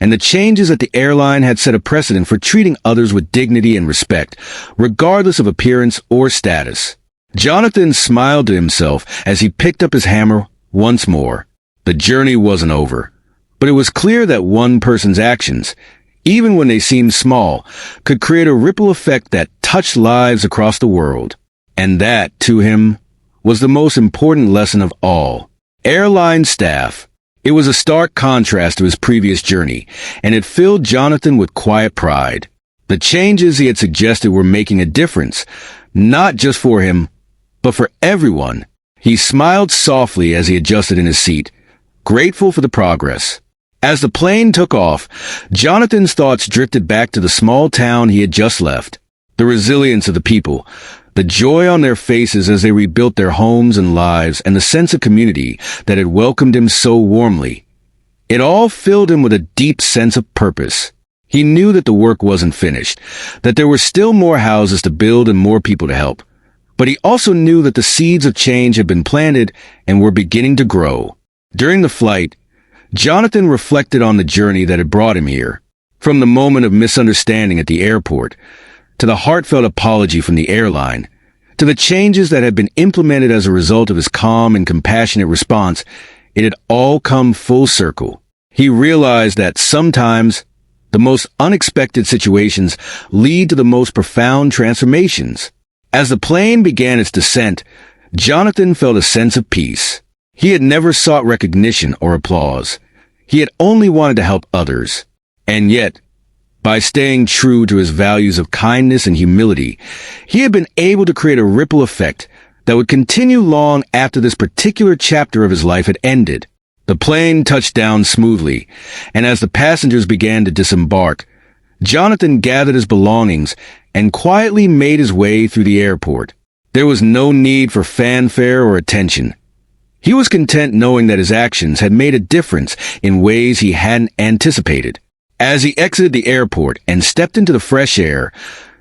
and the changes at the airline had set a precedent for treating others with dignity and respect, regardless of appearance or status. Jonathan smiled to himself as he picked up his hammer once more. The journey wasn't over, but it was clear that one person's actions, even when they seemed small, could create a ripple effect that touched lives across the world. And that, to him, was the most important lesson of all. Airline staff. It was a stark contrast to his previous journey, and it filled Jonathan with quiet pride. The changes he had suggested were making a difference, not just for him, but for everyone. He smiled softly as he adjusted in his seat, grateful for the progress. As the plane took off, Jonathan's thoughts drifted back to the small town he had just left. The resilience of the people, the joy on their faces as they rebuilt their homes and lives, and the sense of community that had welcomed him so warmly. It all filled him with a deep sense of purpose. He knew that the work wasn't finished, that there were still more houses to build and more people to help. But he also knew that the seeds of change had been planted and were beginning to grow. During the flight, Jonathan reflected on the journey that had brought him here. From the moment of misunderstanding at the airport, to the heartfelt apology from the airline, to the changes that had been implemented as a result of his calm and compassionate response, it had all come full circle. He realized that sometimes the most unexpected situations lead to the most profound transformations. As the plane began its descent, Jonathan felt a sense of peace. He had never sought recognition or applause. He had only wanted to help others. And yet, by staying true to his values of kindness and humility, he had been able to create a ripple effect that would continue long after this particular chapter of his life had ended. The plane touched down smoothly, and as the passengers began to disembark, Jonathan gathered his belongings and quietly made his way through the airport. There was no need for fanfare or attention. He was content knowing that his actions had made a difference in ways he hadn't anticipated. As he exited the airport and stepped into the fresh air,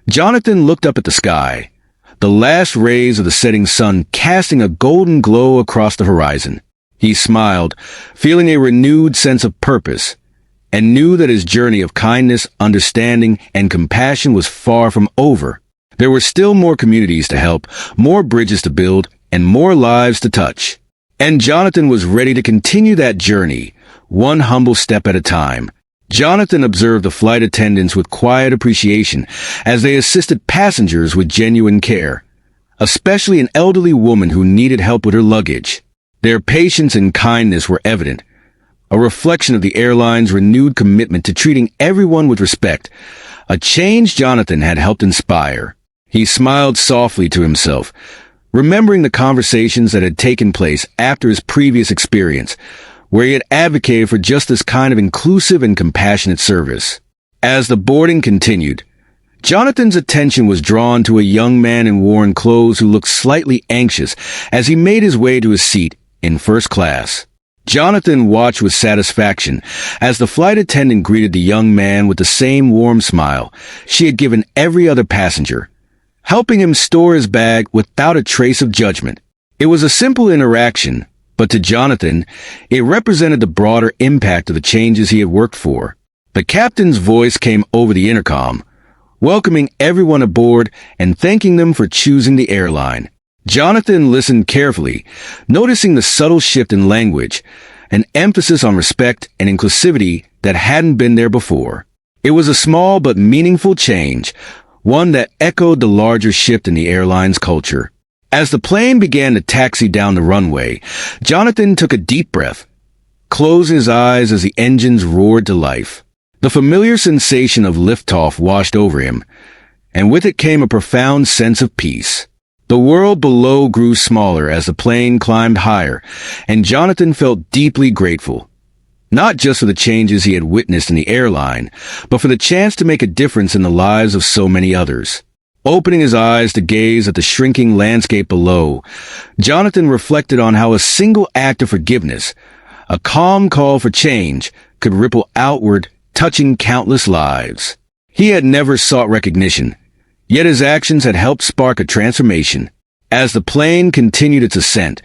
Jonathan looked up at the sky, the last rays of the setting sun casting a golden glow across the horizon. He smiled, feeling a renewed sense of purpose, and knew that his journey of kindness, understanding, and compassion was far from over. There were still more communities to help, more bridges to build, and more lives to touch. And Jonathan was ready to continue that journey, one humble step at a time. Jonathan observed the flight attendants with quiet appreciation as they assisted passengers with genuine care, especially an elderly woman who needed help with her luggage. Their patience and kindness were evident, a reflection of the airline's renewed commitment to treating everyone with respect, a change Jonathan had helped inspire. He smiled softly to himself, remembering the conversations that had taken place after his previous experience, where he had advocated for just this kind of inclusive and compassionate service. As the boarding continued, Jonathan's attention was drawn to a young man in worn clothes who looked slightly anxious as he made his way to his seat in first class. Jonathan watched with satisfaction as the flight attendant greeted the young man with the same warm smile she had given every other passenger, helping him store his bag without a trace of judgment. It was a simple interaction, but to Jonathan, it represented the broader impact of the changes he had worked for. The captain's voice came over the intercom, welcoming everyone aboard and thanking them for choosing the airline. Jonathan listened carefully, noticing the subtle shift in language, an emphasis on respect and inclusivity that hadn't been there before. It was a small but meaningful change, one that echoed the larger shift in the airline's culture. As the plane began to taxi down the runway, Jonathan took a deep breath, closing his eyes as the engines roared to life. The familiar sensation of liftoff washed over him, and with it came a profound sense of peace. The world below grew smaller as the plane climbed higher, and Jonathan felt deeply grateful, not just for the changes he had witnessed in the airline, but for the chance to make a difference in the lives of so many others. Opening his eyes to gaze at the shrinking landscape below, Jonathan reflected on how a single act of forgiveness, a calm call for change, could ripple outward, touching countless lives. He had never sought recognition, yet his actions had helped spark a transformation. As the plane continued its ascent,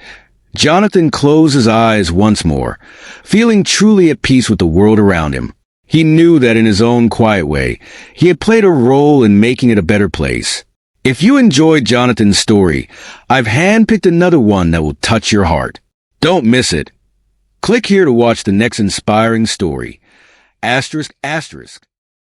Jonathan closed his eyes once more, feeling truly at peace with the world around him. He knew that in his own quiet way, he had played a role in making it a better place. If you enjoyed Jonathan's story, I've handpicked another one that will touch your heart. Don't miss it. Click here to watch the next inspiring story. ****